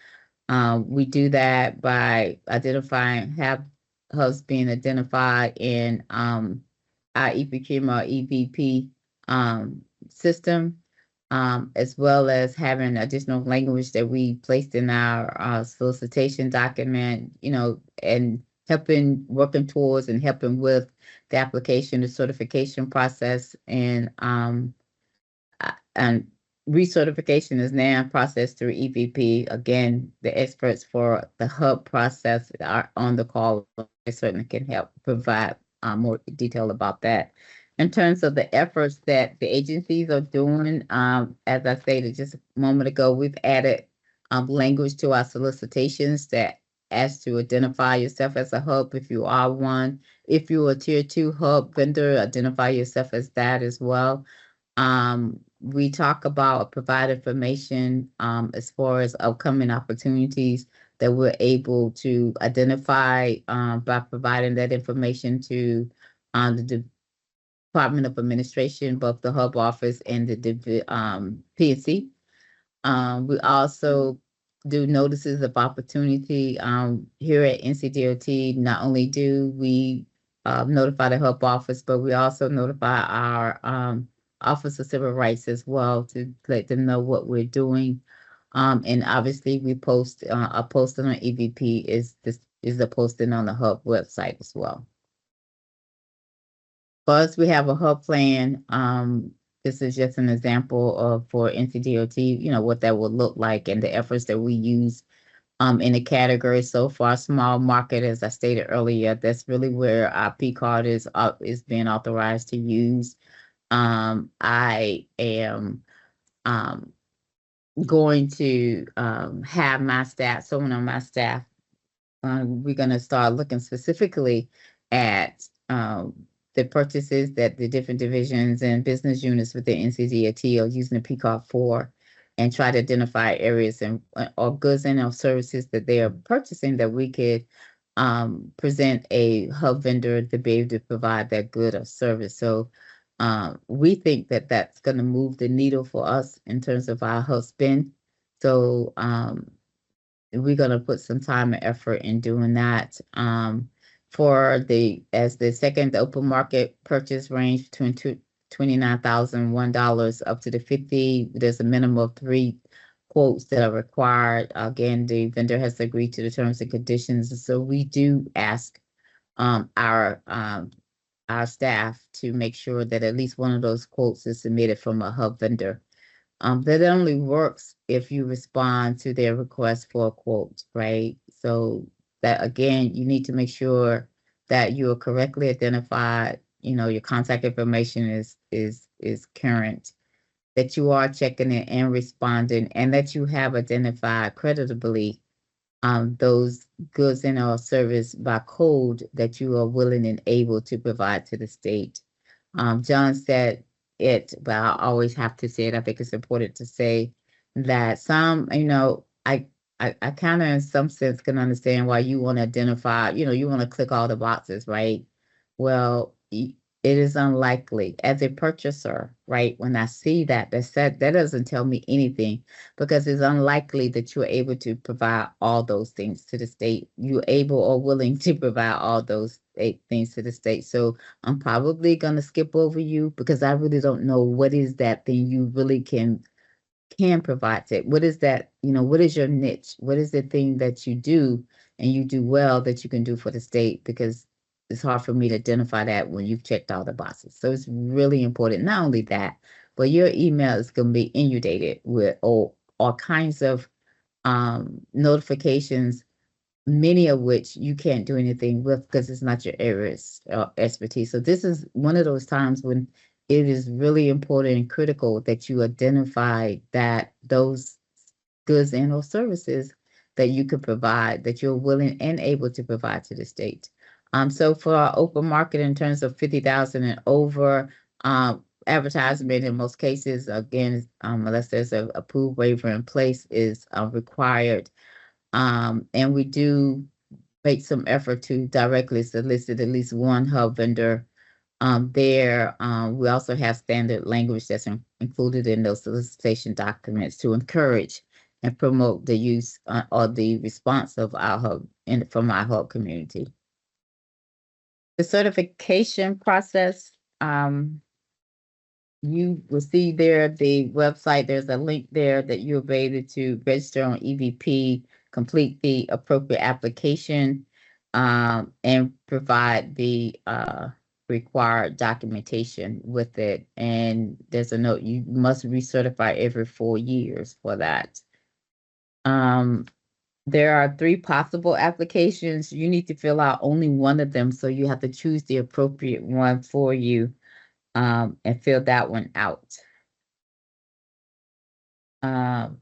S1: We do that by have HUBs being identified in our e-procurement or EVP system, as well as having additional language that we placed in our solicitation document, and working towards and helping with the application, the certification process, and recertification is now processed through EVP. Again, the experts for the HUB process are on the call. They certainly can help provide more detail about that. In terms of the efforts that the agencies are doing, as I stated just a moment ago, we've added language to our solicitations that asks to identify yourself as a HUB if you are one. If you're a tier 2 HUB vendor, identify yourself as that as well. We talk about provide information as far as upcoming opportunities that we're able to identify by providing that information to the Department of Administration, both the HUB office and the PNC. We also do notices of opportunity here at NCDOT. Not only do we notify the HUB office, but we also notify our Office of Civil Rights as well to let them know what we're doing. And obviously we post a posting on EVP is the posting on the HUB website as well. First, we have a HUB plan. This is just an example of for NCDOT, what that would look like and the efforts that we use in the category. So for small market, as I stated earlier, that's really where our P card is being authorized to use. I am going to have my staff, someone on my staff, we're going to start looking specifically at the purchases that the different divisions and business units within NCDOT are using the P card for, and try to identify areas or goods and or services that they are purchasing that we could present a HUB vendor to be able to provide that good or service. So we think that that's going to move the needle for us in terms of our HUB spend. So we're going to put some time and effort in doing that. As the second, the open market purchase range between $29,001 up to the 50. There's a minimum of 3 quotes that are required. Again, the vendor has agreed to the terms and conditions. So we do ask our staff to make sure that at least one of those quotes is submitted from a HUB vendor. That only works if you respond to their request for a quote, right? So that, again, you need to make sure that you are correctly identified, your contact information is current, that you are checking it and responding, and that you have identified creditably those goods and or service by code that you are willing and able to provide to the state. John said it, but I always have to say it. I think it's important to say that some, I kind of in some sense can understand why you want to identify, you want to click all the boxes, right? Well, it is unlikely as a purchaser, right? When I see that doesn't tell me anything, because it's unlikely that you're able to provide all those things to the state. You're able or willing to provide all those 8 things to the state. So I'm probably going to skip over you because I really don't know what is that thing you really can provide it. What is that, what is your niche? What is the thing that you do and you do well that you can do for the state? Because it's hard for me to identify that when you've checked all the boxes. So it's really important. Not only that, but your email is going to be inundated with all kinds of notifications, many of which you can't do anything with because it's not your area's expertise. So this is one of those times when it is really important and critical that you identify that those goods and or services that you could provide, that you're willing and able to provide to the state. So for our open market in terms of 50,000 and over, advertisement in most cases, again, unless there's a approved waiver in place, is required. And we do make some effort to directly solicit at least one hub vendor there. We also have standard language that's included in those solicitation documents to encourage and promote the use or the response of our hub from our hub community. The certification process, you will see there the website. There's a link there that you'll be able to register on EVP, complete the appropriate application, and provide the required documentation with it. And there's a note, you must recertify every 4 years for that. There are 3 possible applications. You need to fill out only one of them, so you have to choose the appropriate one for you, and fill that one out.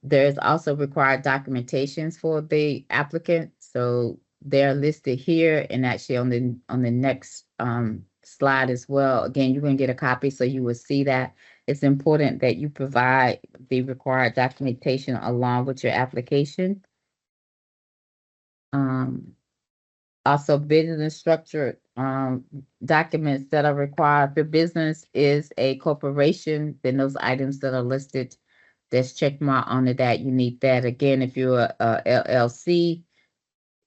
S1: There's also required documentations for the applicant, so they're listed here and actually on the next slide as well. Again, you're going to get a copy, so you will see that. It's important that you provide the required documentation along with your application. Also, business structure documents that are required. If your business is a corporation, then those items that are listed, there's check mark on that. You need that. Again, if you're a LLC,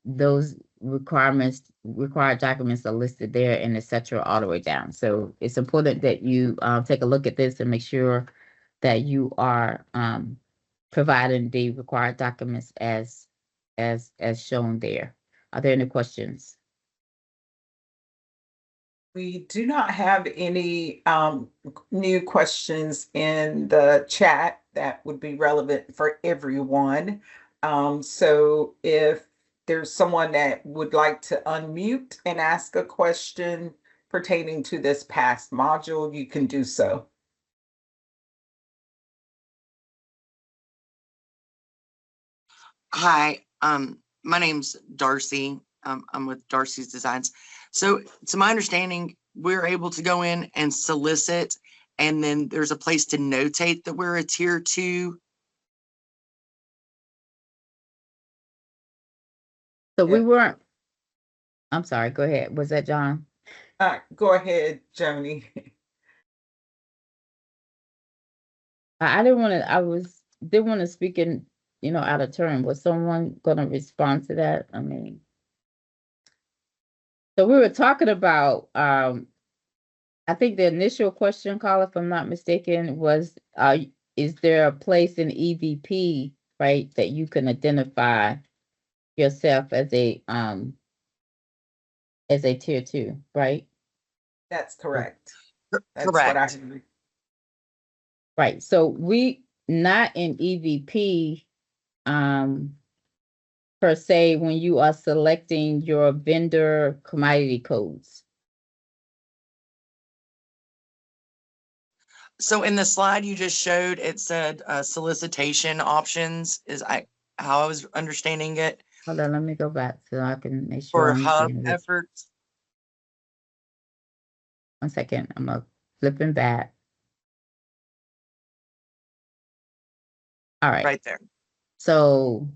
S1: those required documents are listed there, and et cetera, all the way down. So it's important that you take a look at this and make sure that you are providing the required documents as shown there. Are there any questions?
S2: We do not have any new questions in the chat that would be relevant for everyone. So if there's someone that would like to unmute and ask a question pertaining to this past module, you can do so.
S4: Hi, my name's Darcy. I'm with Darcy's Designs. So to my understanding, we're able to go in and solicit, and then there's a place to notate that we're a tier 2.
S1: So we weren't, I'm sorry, go ahead. Was that John?
S2: Go ahead, Joni.
S1: I didn't want to, didn't want to speak in, out of turn. Was someone going to respond to that? I mean, so we were talking about, I think the initial question, Carla, if I'm not mistaken, was, is there a place in EVP, right, that you can identify yourself as a tier 2, right?
S2: That's correct.
S4: Correct.
S2: That's what I heard.
S1: Right. So we not in EVP per se when you are selecting your vendor commodity codes.
S4: So in the slide you just showed, it said solicitation options is how I was understanding it.
S1: Hold on, let me go back so I can make sure.
S4: For hub efforts.
S1: 1 second, I'm flipping back. All right.
S4: Right there.
S1: So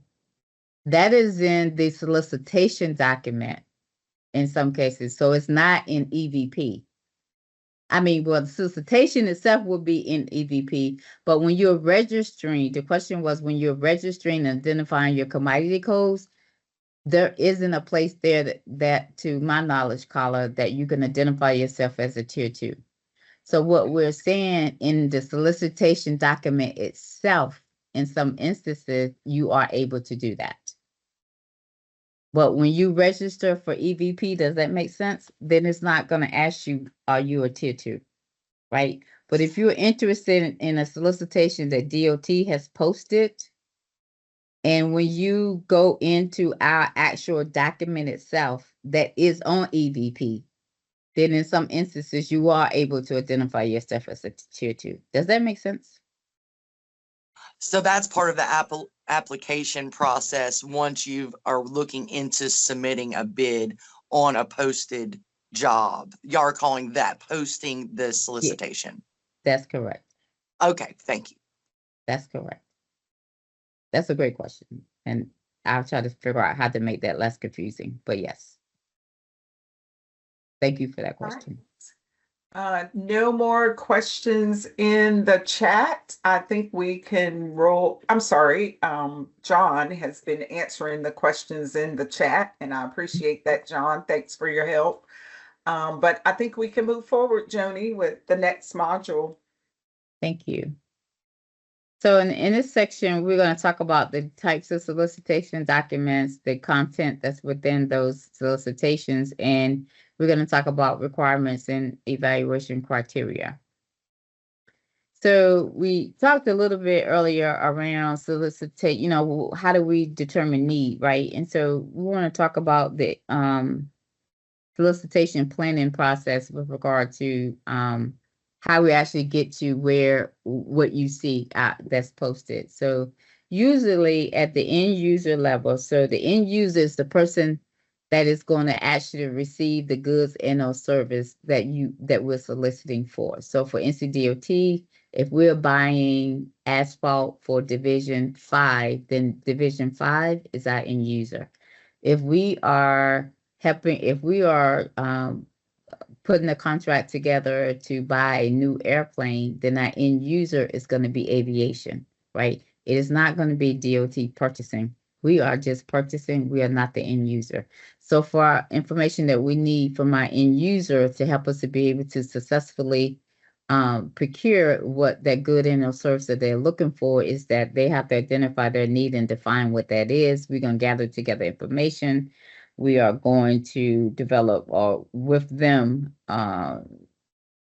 S1: that is in the solicitation document in some cases. So it's not in EVP. I mean, well, the solicitation itself will be in EVP, but when you're registering, the question was when you're registering and identifying your commodity codes, there isn't a place there that to my knowledge, Carla, that you can identify yourself as a tier 2. So what we're saying in the solicitation document itself, in some instances, you are able to do that. But when you register for EVP, does that make sense? Then it's not going to ask you, are you a tier 2, right? But if you're interested in a solicitation that DOT has posted, and when you go into our actual document itself that is on EVP, then in some instances, you are able to identify yourself as a tier 2. Does that make sense?
S4: So that's part of the application process once you are looking into submitting a bid on a posted job. Y'all are calling that posting the solicitation.
S1: That's correct.
S4: Okay, thank you.
S1: That's correct. That's a great question. And I'll try to figure out how to make that less confusing, but yes. Thank you for that
S2: All right.
S1: question.
S2: No more questions in the chat. I think we can roll. I'm sorry. John has been answering the questions in the chat, and I appreciate that, John. Thanks for your help. But I think we can move forward, Joni, with the next module.
S1: Thank you. So in this section, we're going to talk about the types of solicitation documents, the content that's within those solicitations, and we're going to talk about requirements and evaluation criteria. So we talked a little bit earlier around solicitate, how do we determine need, right? And so we want to talk about the solicitation planning process with regard to how we actually get to what you see that's posted. So usually at the end user level, so the end user is the person that is going to actually receive the goods and or service that we're soliciting for. So for NCDOT, if we're buying asphalt for Division 5, then Division 5 is our end user. If we are putting a contract together to buy a new airplane, then our end user is going to be aviation, right? It is not going to be DOT purchasing. We are just purchasing. We are not the end user. So for our information that we need from our end user to help us to be able to successfully procure what that good and or service that they're looking for, is that they have to identify their need and define what that is. We're going to gather together information. We are going to develop with them,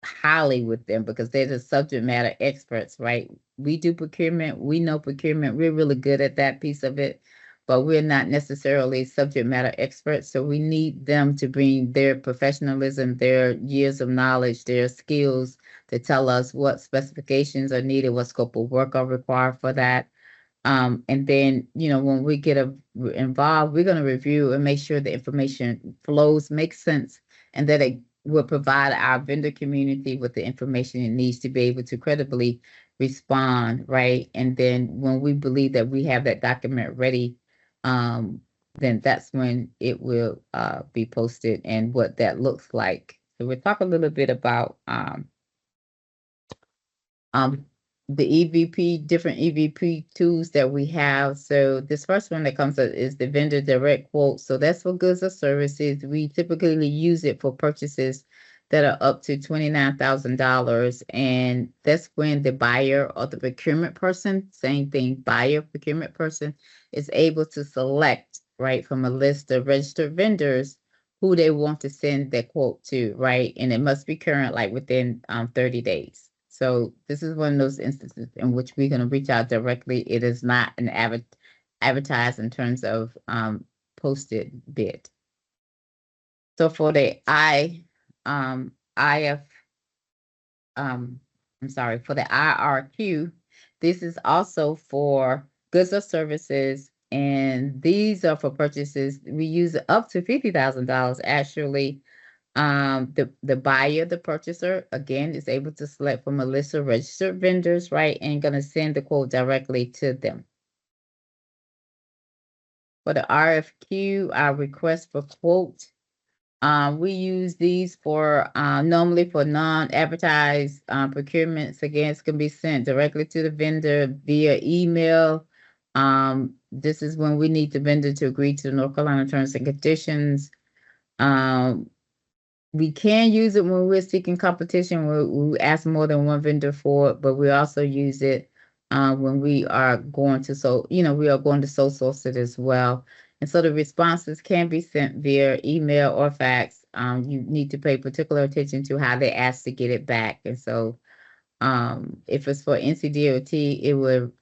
S1: highly with them, because they're the subject matter experts, right? We do procurement. We know procurement. We're really good at that piece of it, but we're not necessarily subject matter experts. So we need them to bring their professionalism, their years of knowledge, their skills to tell us what specifications are needed, what scope of work are required for that. And then, when we get involved, we're going to review and make sure the information flows, makes sense, and that it will provide our vendor community with the information it needs to be able to credibly respond, right? And then when we believe that we have that document ready, then that's when it will be posted and what that looks like. So we'll talk a little bit about the EVP, different EVP tools that we have. So this first one that comes up is the vendor direct quote. So that's for goods or services. We typically use it for purchases that are up to $29,000. And that's when the buyer or the procurement person, same thing, buyer, procurement person, is able to select, right, from a list of registered vendors who they want to send their quote to, right? And it must be current, like within 30 days. So this is one of those instances in which we're going to reach out directly. It is not an advertised in terms of posted bid. So for the for the IRQ, this is also for goods or services, and these are for purchases. We use up to $50,000 actually. The buyer, the purchaser, again, is able to select from a list of registered vendors, right, and going to send the quote directly to them. For the RFQ, our request for quote, we use these for normally for non-advertised procurements. Again, it's going to be sent directly to the vendor via email. This is when we need the vendor to agree to the North Carolina terms and conditions. We can use it when we're seeking competition. We ask more than one vendor for it, but we also use it when we are going to sole source it as well. And so the responses can be sent via email or fax. You need to pay particular attention to how they ask to get it back. And so if it's for NCDOT, it would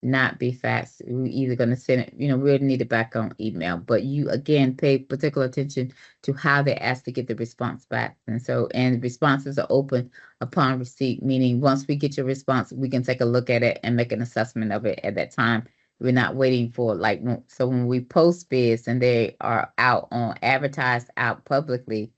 S1: not be faxed. We're either going to send it, we'll need it back on email, but you again pay particular attention to how they ask to get the response back. And responses are open upon receipt, meaning once we get your response, we can take a look at it and make an assessment of it at that time. We're not waiting for so when we post bids and they are advertised out publicly,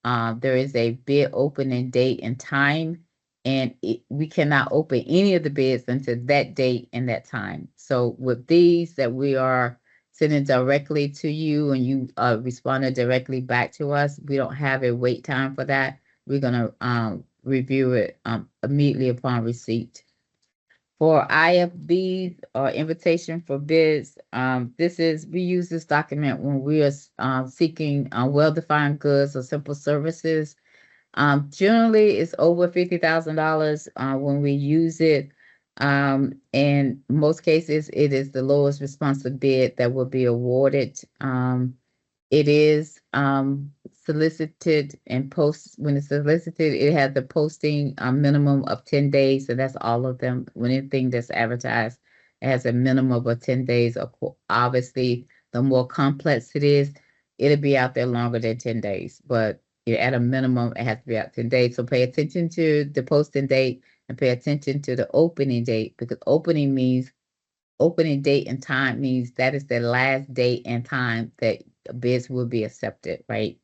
S1: there is a bid opening date and time, and we cannot open any of the bids until that date and that time. So with these that we are sending directly to you and you responded directly back to us, we don't have a wait time for that. We're gonna review it immediately upon receipt. For IFBs or invitation for bids, we use this document when we are seeking well-defined goods or simple services. Generally, it's over $50,000 when we use it. In most cases, it is the lowest responsive bid that will be awarded. It is solicited and when it's solicited, it has the posting minimum of 10 days. So that's all of them. When anything that's advertised, it has a minimum of 10 days. Obviously, the more complex it is, it'll be out there longer than 10 days. But at a minimum, it has to be out 10 days. So pay attention to the posting date and pay attention to the opening date, because opening date and time means that is the last date and time that bids will be accepted, right?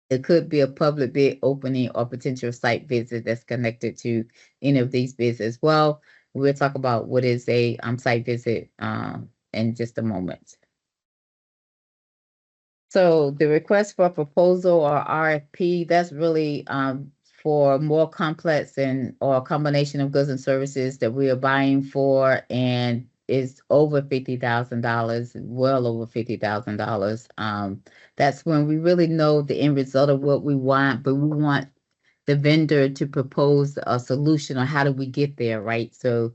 S1: It could be a public bid opening or potential site visit that's connected to any of these bids as well. We'll talk about what is a site visit in just a moment. So the request for proposal or RFP, that's really for more complex or a combination of goods and services that we are buying for, and is over $50,000, well over $50,000. That's when we really know the end result of what we want, but we want the vendor to propose a solution on how do we get there, right? So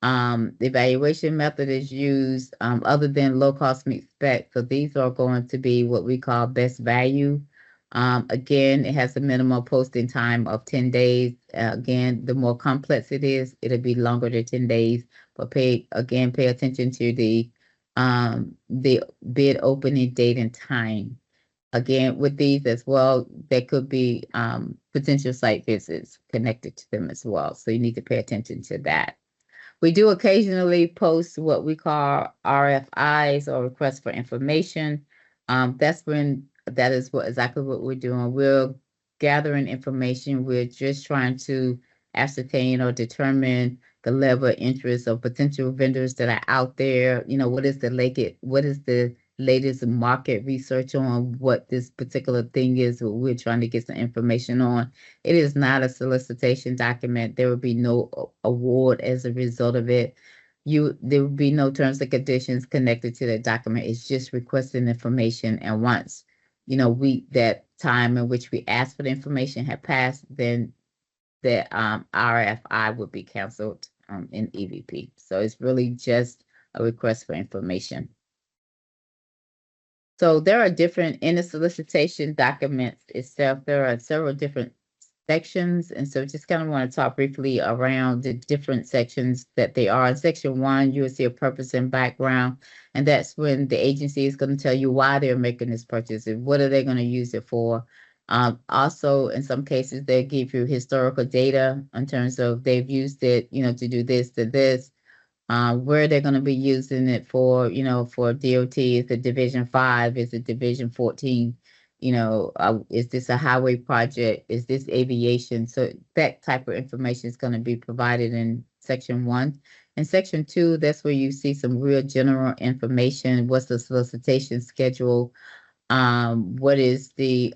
S1: the evaluation method is used other than low cost meets spec. So these are going to be what we call best value. Again, it has a minimum posting time of 10 days. Again, the more complex it is, it'll be longer than 10 days. But pay attention to the bid opening date and time. Again, with these as well, there could be potential site visits connected to them as well. So you need to pay attention to that. We do occasionally post what we call RFIs or requests for information. That is exactly what we're doing. We're gathering information. We're just trying to ascertain or determine the level of interest of potential vendors that are out there. What is the latest market research on what this particular thing is we're trying to get some information on. It is not a solicitation document. There will be no award as a result of it. There will be no terms and conditions connected to the document. It's just requesting information. And once, that time in which we ask for the information had passed, then the RFI would be canceled in EVP. So it's really just a request for information. So there are in the solicitation documents itself, there are several different sections. And so just kind of want to talk briefly around the different sections that they are. In section 1, you will see a purpose and background. And that's when the agency is going to tell you why they're making this purchase and what are they going to use it for. Also, in some cases, they give you historical data in terms of they've used it, to do this, to this. Where they're going to be using it for, for DOT, is it Division 5, is it Division 14, is this a highway project, is this aviation? So that type of information is going to be provided in section 1. In section 2, that's where you see some real general information. What's the solicitation schedule? What is the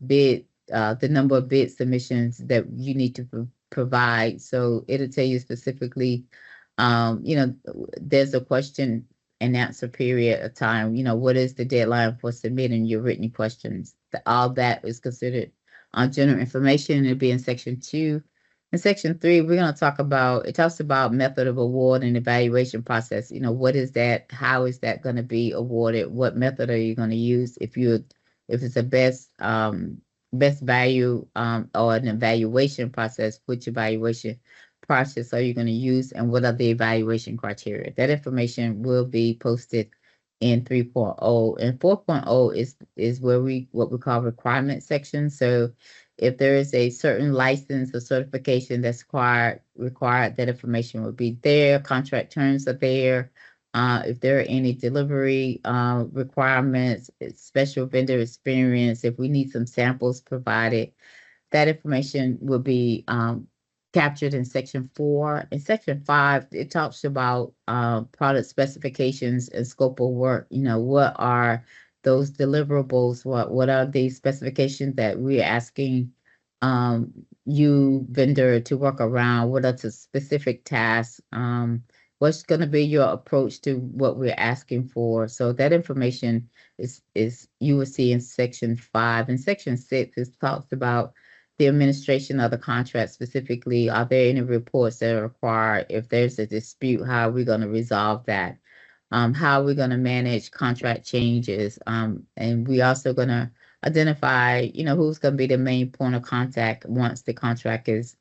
S1: bid, the number of bid submissions that you need to provide? So it'll tell you specifically, there's a question and answer period of time. What is the deadline for submitting your written questions? All that is considered general information. It'll be in section 2. In section 3, we're going to talk about, it talks about method of award and evaluation process. What is that? How is that going to be awarded? What method are you going to use? If it's a best value or an evaluation process, which evaluation process are you going to use, and what are the evaluation criteria? That information will be posted in 3.0. And 4.0 is what we call requirement section. So if there is a certain license or certification that's required, that information will be there. Contract terms are there. if there are any delivery requirements, special vendor experience, if we need some samples provided, that information will be captured in section 4. In section 5, it talks about product specifications and scope of work. You know, what are those deliverables? What are the specifications that we're asking you vendor to work around? What are the specific tasks? What's going to be your approach to what we're asking for? So that information is you will see in section 5. In section 6, it talks about the administration of the contract specifically. Are there any reports that are required? If there's a dispute, how are we going to resolve that? How are we going to manage contract changes? And we also going to identify, you know, who's going to be the main point of contact once the contract is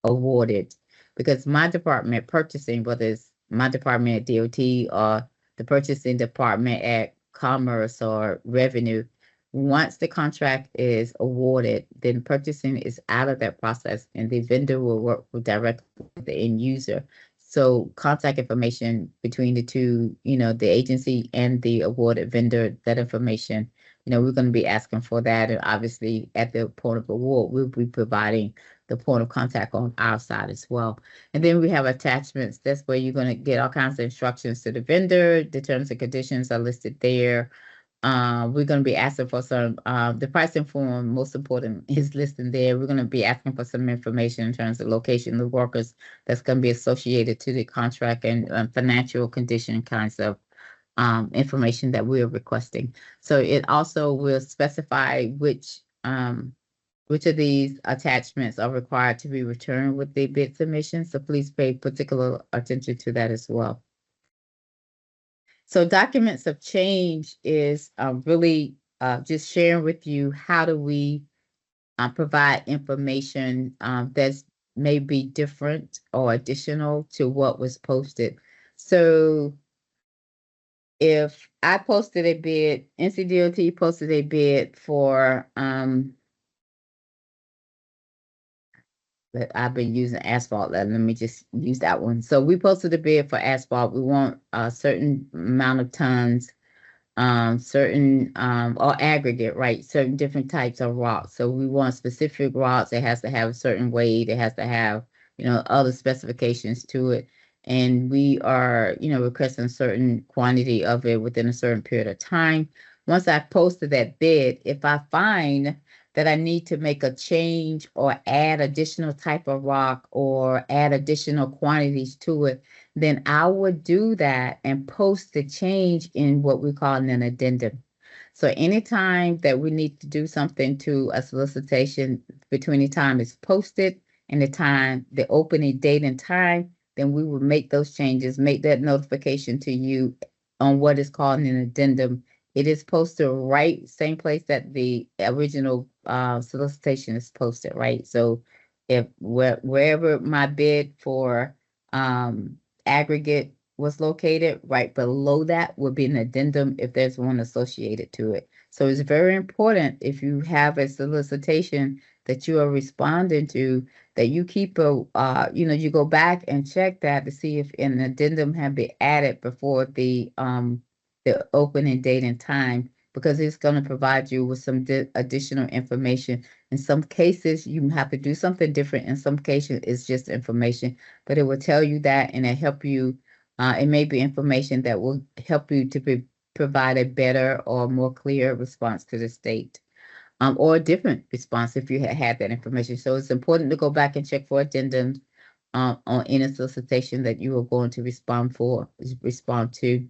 S1: awarded. Because my department purchasing, whether it's my department at DOT or the purchasing department at Commerce or Revenue, once the contract is awarded, then purchasing is out of that process and the vendor will work directly with the end user. So contact information between the two, you know, the agency and the awarded vendor, that information, you know, we're going to be asking for that. And obviously at the point of award, we'll be providing the point of contact on our side as well. And then we have attachments. That's where you're going to get all kinds of instructions to the vendor. The terms and conditions are listed there. We're going to be asking for some, the pricing form, most important, is listed there. We're going to be asking for some information in terms of location of workers that's going to be associated to the contract and financial condition kinds of information that we're requesting. So it also will specify which of these attachments are required to be returned with the bid submission. So please pay particular attention to that as well. So documents of change is really just sharing with you how do we provide information that's maybe different or additional to what was posted. So if I posted a bid, NCDOT posted a bid for that I've been using asphalt. Let me just use that one. So we posted a bid for asphalt. We want a certain amount of tons, certain or aggregate, right? Certain different types of rocks. So we want specific rocks. It has to have a certain weight. It has to have, you know, other specifications to it. And we are, you know, requesting a certain quantity of it within a certain period of time. Once I posted that bid, if I find that I need to make a change or add additional type of rock or add additional quantities to it, then I would do that and post the change in what we call an addendum. So anytime that we need to do something to a solicitation between the time it's posted and the time, the opening date and time, then we will make those changes, make that notification to you on what is called an addendum. It is posted right same place that the original solicitation is posted, right? So if wherever my bid for aggregate was located, right below that would be an addendum if there's one associated to it. So it's very important if you have a solicitation that you are responding to, that you keep a, you know, you go back and check that to see if an addendum have been added before the opening date and time, because it's going to provide you with some additional information. In some cases, you have to do something different. In some cases, it's just information, but it will tell you that and it help you. It may be information that will help you to provide a better or more clear response to the state. Or a different response if you had that information. So it's important to go back and check for addendums on any solicitation that you are going to respond to.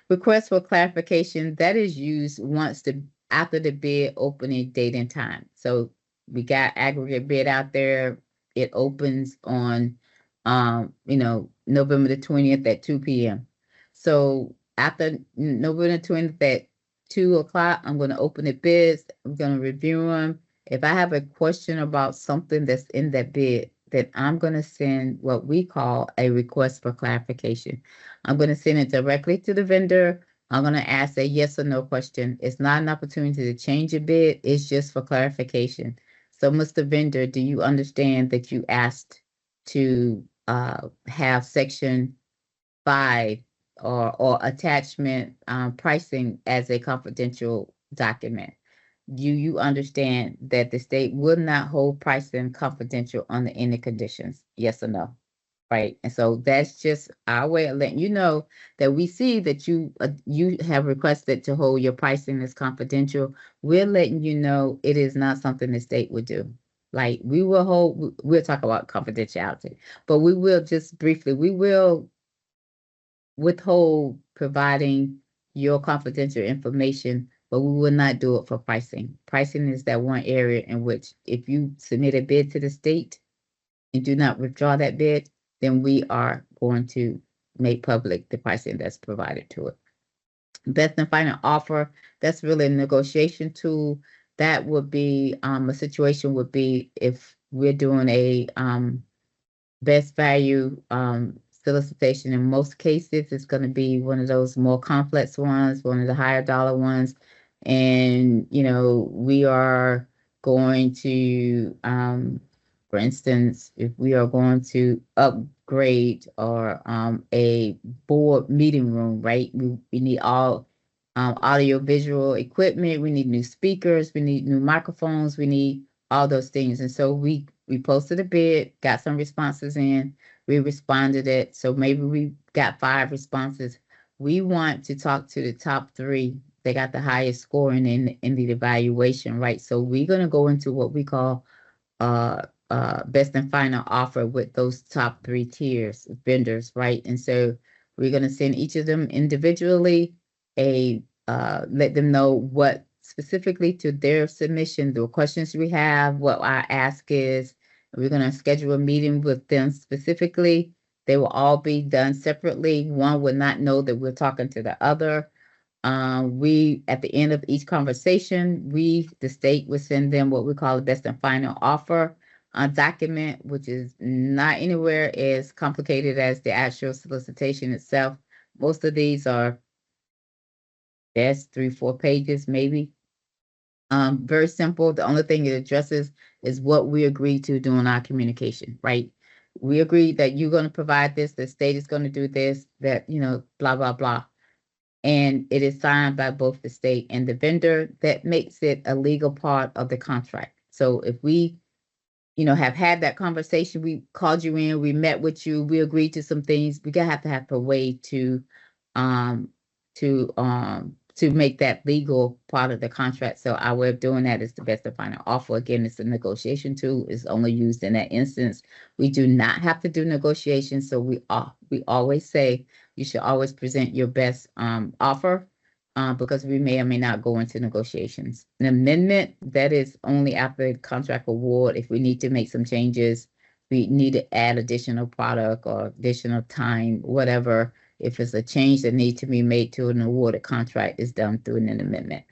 S1: Request for clarification, that is used once after the bid opening date and time. So we got aggregate bid out there. It opens on, you know, November the 20th at 2 p.m. So after November the 20th at 2 o'clock, I'm going to open the bids. I'm going to review them. If I have a question about something that's in that bid, then I'm going to send what we call a request for clarification. I'm going to send it directly to the vendor. I'm going to ask a yes or no question. It's not an opportunity to change a bid. It's just for clarification. So, Mr. Vendor, do you understand that you asked to have section 5 or attachment pricing as a confidential document. You understand that the state would not hold pricing confidential under any conditions? Yes or no? Right. And so that's just our way of letting you know that we see that you have requested to hold your pricing as confidential. We're letting you know it is not something the state would do. Like we'll talk about confidentiality, but we will just briefly, we will withhold providing your confidential information, but we will not do it for pricing. Pricing is that one area in which if you submit a bid to the state and do not withdraw that bid, then we are going to make public the pricing that's provided to it. Best and final offer, that's really a negotiation tool. That would be a situation would be if we're doing a best value solicitation. In most cases, it's going to be one of those more complex ones, one of the higher dollar ones. And, we are going to, for instance, if we are going to upgrade or a board meeting room, right? We need all audio visual equipment. We need new speakers. We need new microphones. We need all those things. And so we posted a bid, got some responses in, we responded it. So maybe we got 5 responses. We want to talk to the top 3. They got the highest scoring in the evaluation, right? So we're going to go into what we call best and final offer with those top 3 tiers vendors, right? And so we're going to send each of them individually let them know what specifically to their submission, the questions we have, what our ask is. We're going to schedule a meeting with them specifically. They will all be done separately. One would not know that we're talking to the other. We, at the end of each conversation, the state will send them what we call the best and final offer document, which is not anywhere as complicated as the actual solicitation itself. Most of these are 3-4 pages, maybe. Very simple. The only thing it addresses is what we agreed to during our communication, right? We agreed that you're going to provide this, the state is going to do this, that, blah, blah, blah. And it is signed by both the state and the vendor. That makes it a legal part of the contract. So if we, have had that conversation, we called you in, we met with you, we agreed to some things, we have to have a way to make that legal part of the contract. So our way of doing that is the best and final offer. Again, it's a negotiation tool. It's only used in that instance. We do not have to do negotiations. So we always say you should always present your best offer because we may or may not go into negotiations. An amendment, that is only after the contract award. If we need to make some changes, we need to add additional product or additional time, whatever. If it's a change that needs to be made to an awarded contract, is done through an amendment.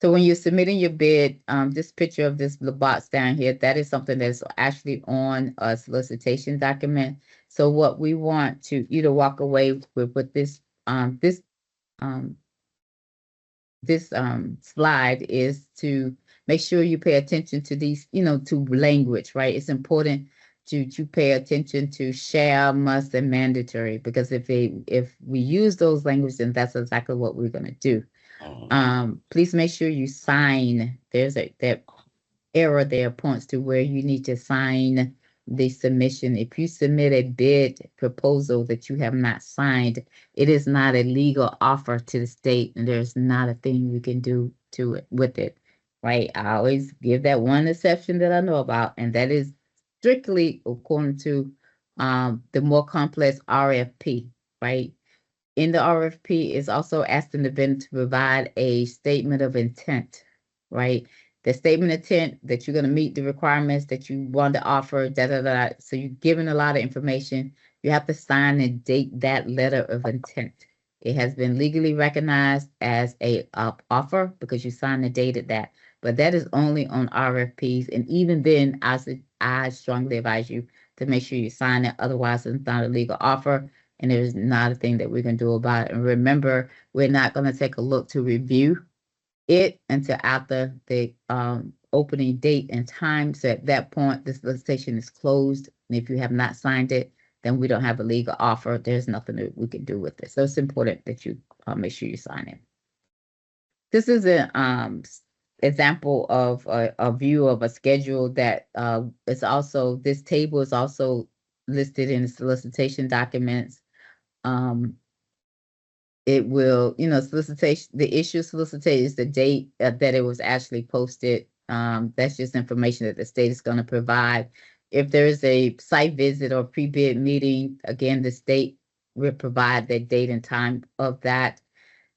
S1: So when you're submitting your bid, this picture of this little box down here, that is something that's actually on a solicitation document. So what we want to you to walk away with this slide is to make sure you pay attention to these, to language, right? It's important to pay attention to shall, must, and mandatory, because if we use those languages, then that's exactly what we're going to do. Please make sure you sign. There's that error there points to where you need to sign the submission. If you submit a bid proposal that you have not signed, it is not a legal offer to the state, and there's not a thing you can do to it with it, right? I always give that one exception that I know about, and that is strictly according to the more complex RFP, right? In the RFP is also asking the vendor to provide a statement of intent, right? The statement of intent that you're going to meet the requirements that you want to offer, So you're giving a lot of information. You have to sign and date that letter of intent. It has been legally recognized as a offer because you signed and dated that. But that is only on RFPs. And even then, I strongly advise you to make sure you sign it. Otherwise, it's not a legal offer. And there's not a thing that we can do about it. And remember, we're not going to take a look to review it until after the opening date and time. So at that point, the solicitation is closed. And if you have not signed it, then we don't have a legal offer. There's nothing that we can do with it. So it's important that you make sure you sign it. This is an example of a view of a schedule that is also, this table is also listed in the solicitation documents. It will, solicitation, the issue solicited is the date that it was actually posted. That's just information that the state is going to provide. If there's a site visit or pre-bid meeting, again, the state will provide the date and time of that.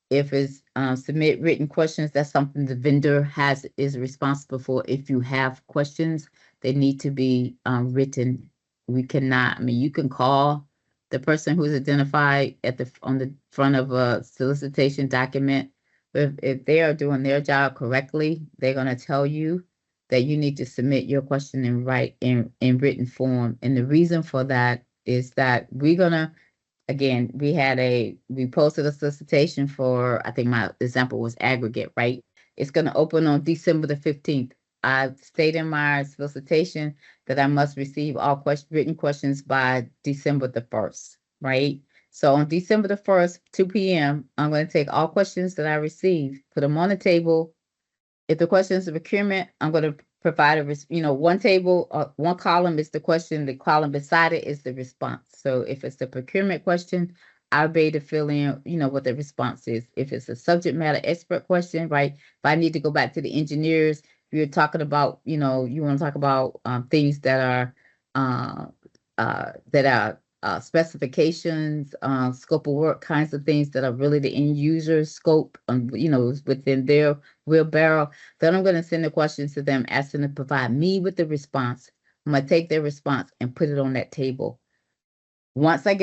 S1: If it's submit written questions, that's something the vendor is responsible for. If you have questions, they need to be written. We cannot, you can call the person who's identified on the front of a solicitation document. But if they are doing their job correctly, they're going to tell you that you need to submit your question in written form. And the reason for that is that again, we posted a solicitation for, I think my example was aggregate, right? It's going to open on December the 15th. I stated in my solicitation that I must receive all written questions by December the 1st, right? So on December the 1st, 2 p.m., I'm going to take all questions that I receive, put them on the table. If the question is a procurement, I'm going to provide one table, one column is the question, the column beside it is the response. So if it's a procurement question, I'll be able to fill in, what the response is. If it's a subject matter expert question, right? If I need to go back to the engineers, if you're talking about, you want to talk about things that are specifications, scope of work, kinds of things that are really the end user scope, within their wheelbarrow. Then I'm going to send the questions to them, asking them to provide me with the response. I'm going to take their response and put it on that table. Once I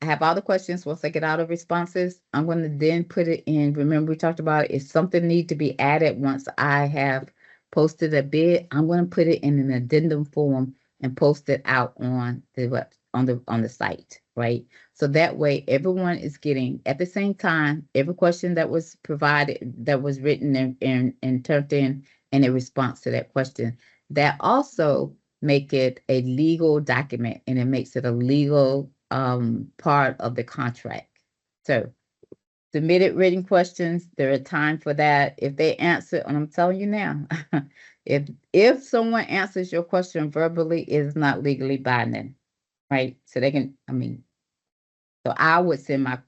S1: have all the questions, once I get all the responses, I'm going to then put it in. Remember, we talked about if something needs to be added once I have posted a bid, I'm going to put it in an addendum form and post it out on the site, right? So that way everyone is getting at the same time every question that was provided, that was written and turned in a response to that question. That also make it a legal document, and it makes it a legal part of the contract. So submitted written questions, there are time for that. If they answer, and I'm telling you now, if someone answers your question verbally, it is not legally binding, right? So they can, so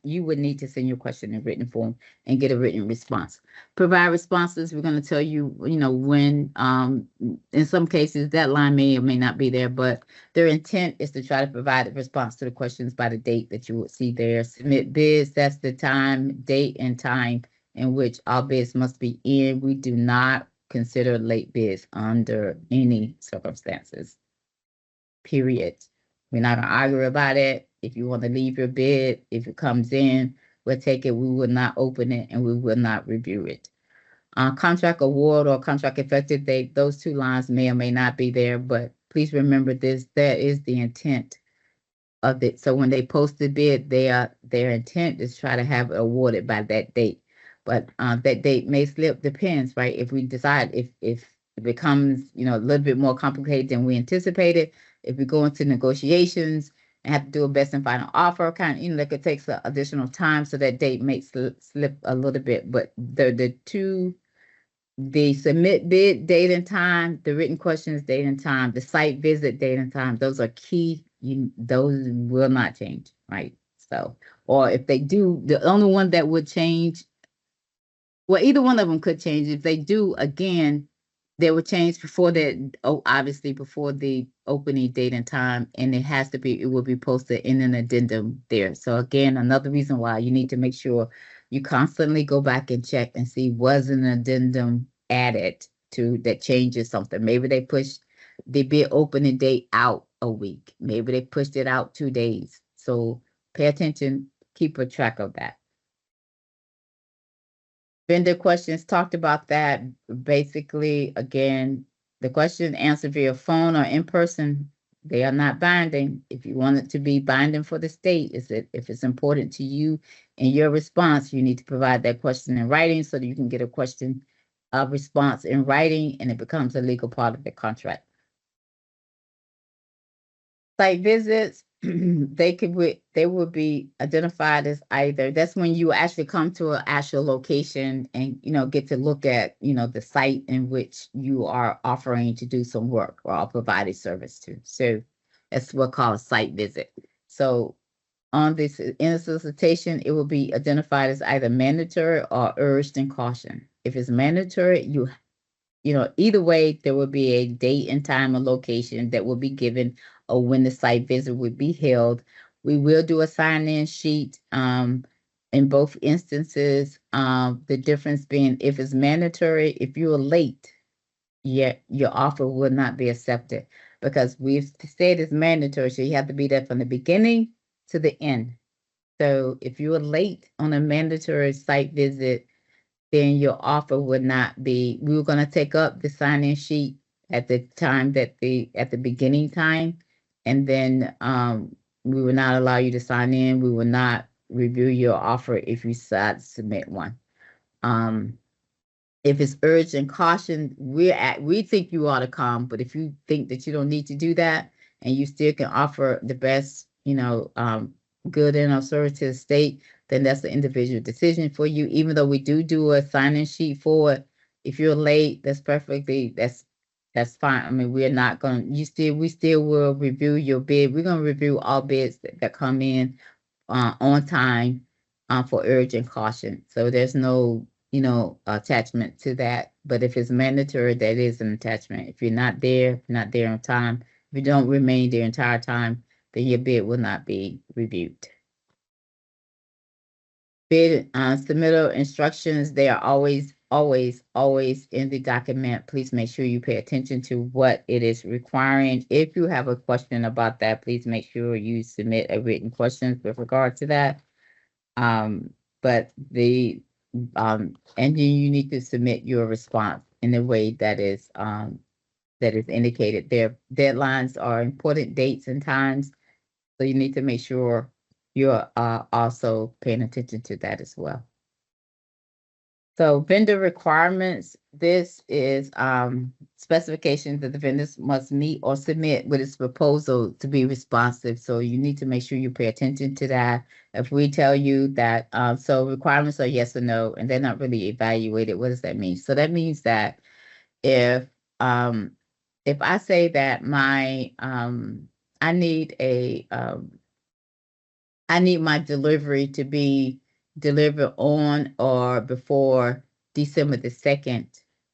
S1: you would need to send your question in written form and get a written response. Provide responses. We're going to tell you, when, in some cases that line may or may not be there, but their intent is to try to provide a response to the questions by the date that you would see there. Submit bids. That's the date and time in which all bids must be in. We do not consider late bids under any circumstances, period. We're not going to argue about it. If you want to leave your bid, if it comes in, we'll take it. We will not open it and we will not review it. Contract award or contract effective date, those two lines may or may not be there, but please remember this, that is the intent of it. So when they post the bid, their intent is try to have it awarded by that date. But that date may slip, depends, right? If we decide, if it becomes, a little bit more complicated than we anticipated, if we go into negotiations and have to do a best and final offer, like it takes additional time, so that date may slip a little bit. But the submit bid date and time, the written questions date and time, the site visit date and time, those are key. Those will not change, right? So, or if they do, the only one that would change, well, either one of them could change. If they do, again, they would change before that. Obviously before the opening date and time, and it will be posted in an addendum there. So again, another reason why you need to make sure you constantly go back and check and see, was an addendum added to that changes something. Maybe they pushed the bid opening date out a week. Maybe they pushed it out 2 days. So pay attention, keep a track of that. Vendor questions, talked about that. Basically, again, the question answered via phone or in person, they are not binding. If you want it to be binding for the state, if it's important to you and your response, you need to provide that question in writing so that you can get a question response in writing, and it becomes a legal part of the contract. Site visits, they would be identified as either, that's when you actually come to an actual location and, get to look at, the site in which you are offering to do some work or are providing service to. So that's what called a site visit. So on this in a solicitation, it will be identified as either mandatory or urged and caution. If it's mandatory, either way, there will be a date and time and location that will be given or when the site visit would be held. We will do a sign-in sheet in both instances. The difference being if it's mandatory, if you are late, your offer will not be accepted because we've said it's mandatory. So you have to be there from the beginning to the end. So if you are late on a mandatory site visit, then your offer would not be, we were going to take up the sign-in sheet at the time at the beginning time. And then we will not allow you to sign in. We will not review your offer if you decide to submit one. If it's urgent caution, we think you ought to come, but if you think that you don't need to do that and you still can offer the best, good and or service to the state, then that's the individual decision for you. Even though we do a sign-in sheet for it, if you're late, that's fine. I mean, we're not going to, we still will review your bid. We're going to review all bids that come in on time for urgent caution. So there's no, attachment to that. But if it's mandatory, that is an attachment. If you're not there on time, if you don't remain the entire time, then your bid will not be reviewed. Bid submittal instructions, they are always in the document. Please make sure you pay attention to what it is requiring. If you have a question about that, please make sure you submit a written question with regard to that. But and then you need to submit your response in a way that is indicated. Their deadlines are important dates and times, so you need to make sure you're also paying attention to that as well. So vendor requirements, this is specifications that the vendors must meet or submit with its proposal to be responsive. So you need to make sure you pay attention to that. If we tell you that, so requirements are yes or no, and they're not really evaluated, what does that mean? So that means that if I say that I need my delivery to be delivered on or before December the 2nd,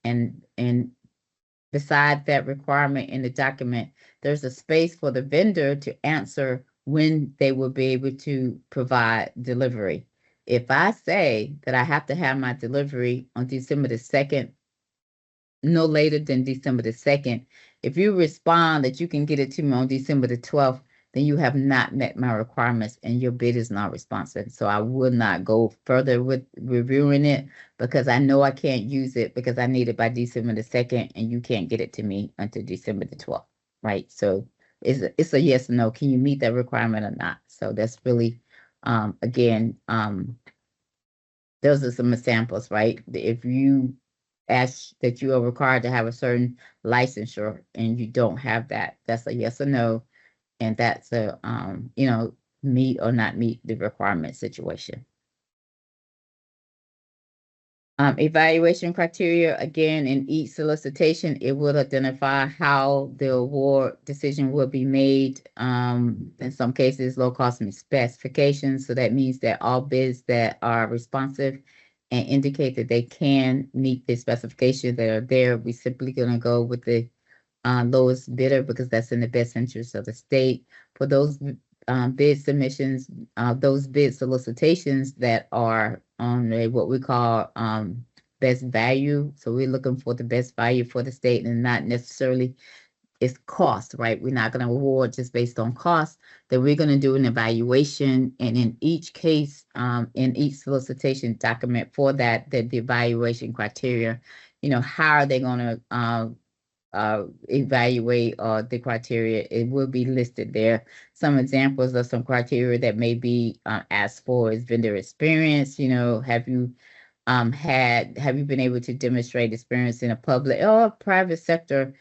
S1: and beside that requirement in the document, there's a space for the vendor to answer when they will be able to provide delivery. If I say that I have to have my delivery on December the 2nd, no later than December the 2nd, if you respond that you can get it to me on December the 12th, then you have not met my requirements and your bid is not responsive. So I would not go further with reviewing it because I know I can't use it because I need it by December the 2nd and you can't get it to me until December the 12th, right? So it's a yes or no. Can you meet that requirement or not? So that's really, again, those are some examples, right? If you ask that you are required to have a certain licensure and you don't have that, that's a yes or no. And that's a, meet or not meet the requirement situation. Evaluation criteria, again, in each solicitation, it will identify how the award decision will be made. In some cases, low cost specifications. So that means that all bids that are responsive and indicate that they can meet the specifications that are there, we're simply going to go with the lowest bidder because that's in the best interest of the state. For those bid submissions, those bid solicitations that are on what we call best value. So we're looking for the best value for the state and not necessarily its cost, right? We're not going to award just based on cost. That we're going to do an evaluation, and in each case, in each solicitation document for that the evaluation criteria, how are they going to evaluate the criteria? It will be listed there. Some examples of some criteria that may be asked for is vendor experience. Have you been able to demonstrate experience in a public or private sector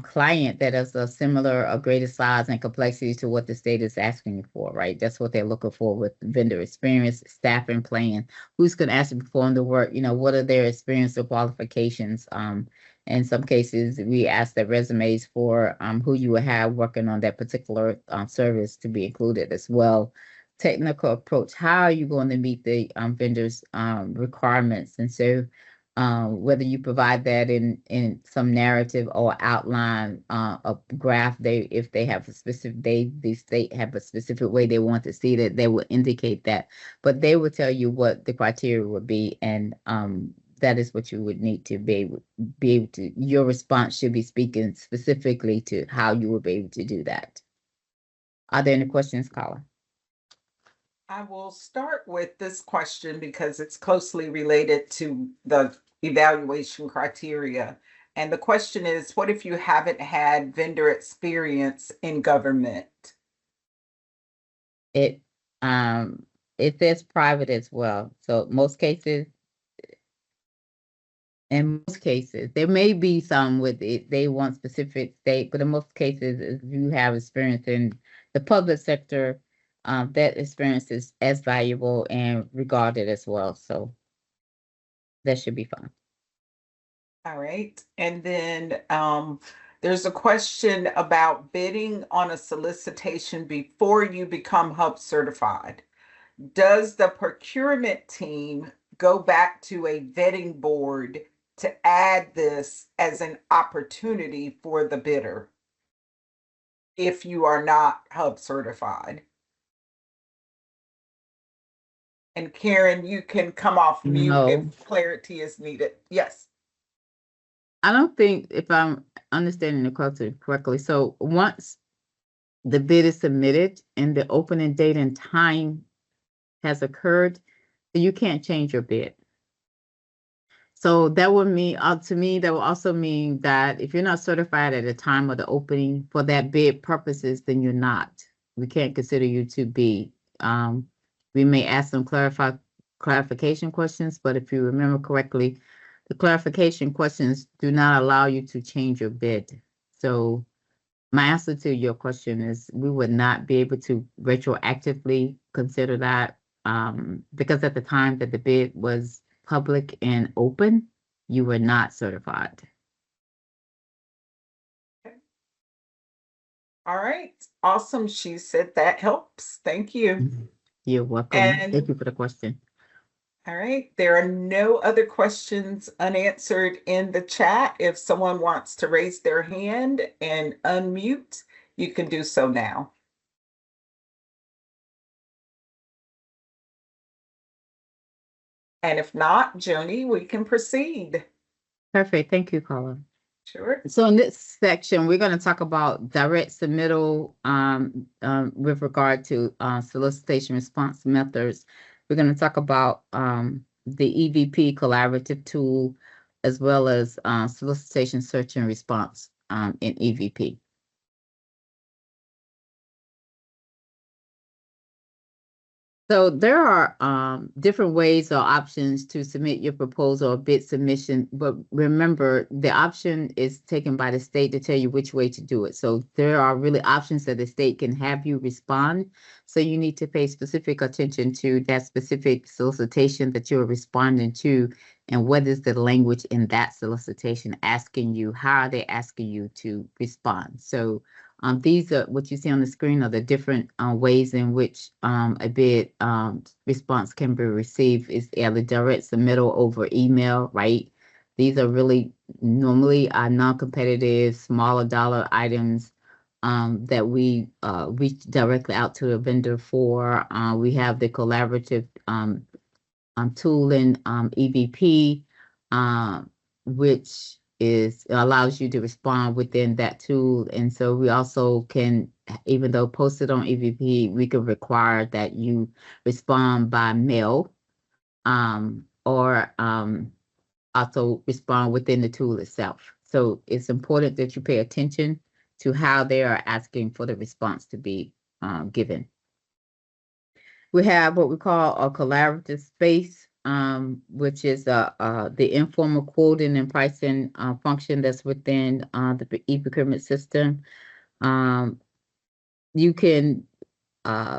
S1: client that is a similar or greater size and complexity to what the state is asking you for, right? That's what they're looking for with vendor experience, staffing plan, who's going to actually perform the work, what are their experience or qualifications. In some cases, we ask the resumes for who you would have working on that particular service to be included as well. Technical approach, how are you going to meet the vendor's requirements? And so whether you provide that in some narrative or outline, a graph, if they have a specific, the state have a specific way they want to see that, they will indicate that, but they will tell you what the criteria would be, and that is what you would need to be able to, your response should be speaking specifically to how you will be able to do that. Are there any questions, Carla?
S2: I will start with this question because it's closely related to the evaluation criteria. And the question is, what if you haven't had vendor experience in government?
S1: It says private as well. So in most cases, there may be some with it, they want specific state, but in most cases, if you have experience in the public sector, that experience is as valuable and regarded as well. So that should be fine.
S2: All right. And then there's a question about bidding on a solicitation before you become HUB certified. Does the procurement team go back to a vetting board to add this as an opportunity for the bidder if you are not HUB certified? And Karen, you can come off mute
S1: No.
S2: if clarity is needed. Yes.
S1: I don't think, if I'm understanding the question correctly, so once the bid is submitted and the opening date and time has occurred, you can't change your bid. So that would mean, to me, that will also mean that if you're not certified at the time of the opening for that bid purposes, then you're not. We can't consider you to be. We may ask some clarification questions, but if you remember correctly, the clarification questions do not allow you to change your bid. So my answer to your question is we would not be able to retroactively consider that because at the time that the bid was public and open, you were not certified.
S2: All right. Awesome. She said that helps. Thank you.
S1: You're welcome.
S2: And-
S1: Thank you for the question.
S2: All right. There are no other questions unanswered in the chat. If someone wants to raise their hand and unmute, you can do so now. And if not, Joni, we can proceed.
S1: Perfect. Thank you, Carla.
S2: Sure.
S1: So in this section, we're going to talk about direct submittal with regard to solicitation response methods. We're going to talk about the EVP collaborative tool, as well as solicitation search and response in EVP. So there are different ways or options to submit your proposal or bid submission, but remember the option is taken by the state to tell you which way to do it. So there are really options that the state can have you respond. So you need to pay specific attention to that specific solicitation that you're responding to, and what is the language in that solicitation asking you, how are they asking you to respond. So these are what you see on the screen are the different ways in which a bid response can be received. Is either direct submittal over email, right? These are really normally non-competitive, smaller dollar items that we reach directly out to the vendor for. We have the collaborative tool in EVP, which allows you to respond within that tool. And so we also can, even though posted on EVP, we can require that you respond by mail or also respond within the tool itself. So it's important that you pay attention to how they are asking for the response to be given. We have what we call a collaborative space which is the informal quoting and pricing function that's within the e-procurement system. You can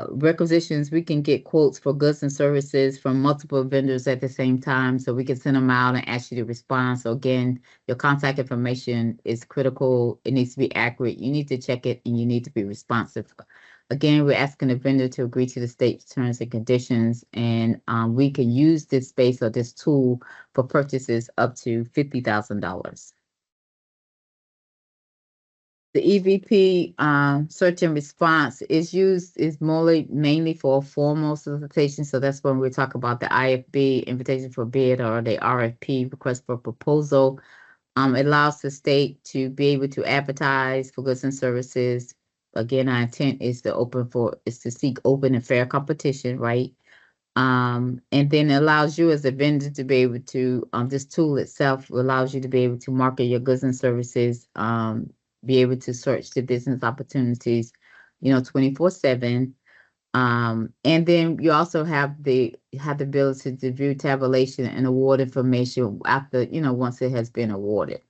S1: requisitions, we can get quotes for goods and services from multiple vendors at the same time, so we can send them out and ask you to respond. So again, your contact information is critical. It needs to be accurate. You need to check it and you need to be responsive. Again, we're asking the vendor to agree to the state's terms and conditions, and we can use this space or this tool for purchases up to $50,000. The EVP search and response is mainly for formal solicitation. So that's when we talk about the IFB, invitation for bid, or the RFP, request for proposal. It allows the state to be able to advertise for goods and services. Again, our intent is to seek open and fair competition, right? And then it allows you as a vendor to be able to, this tool itself allows you to be able to market your goods and services, be able to search the business opportunities, 24/7. And then you also have the ability to view tabulation and award information after, once it has been awarded.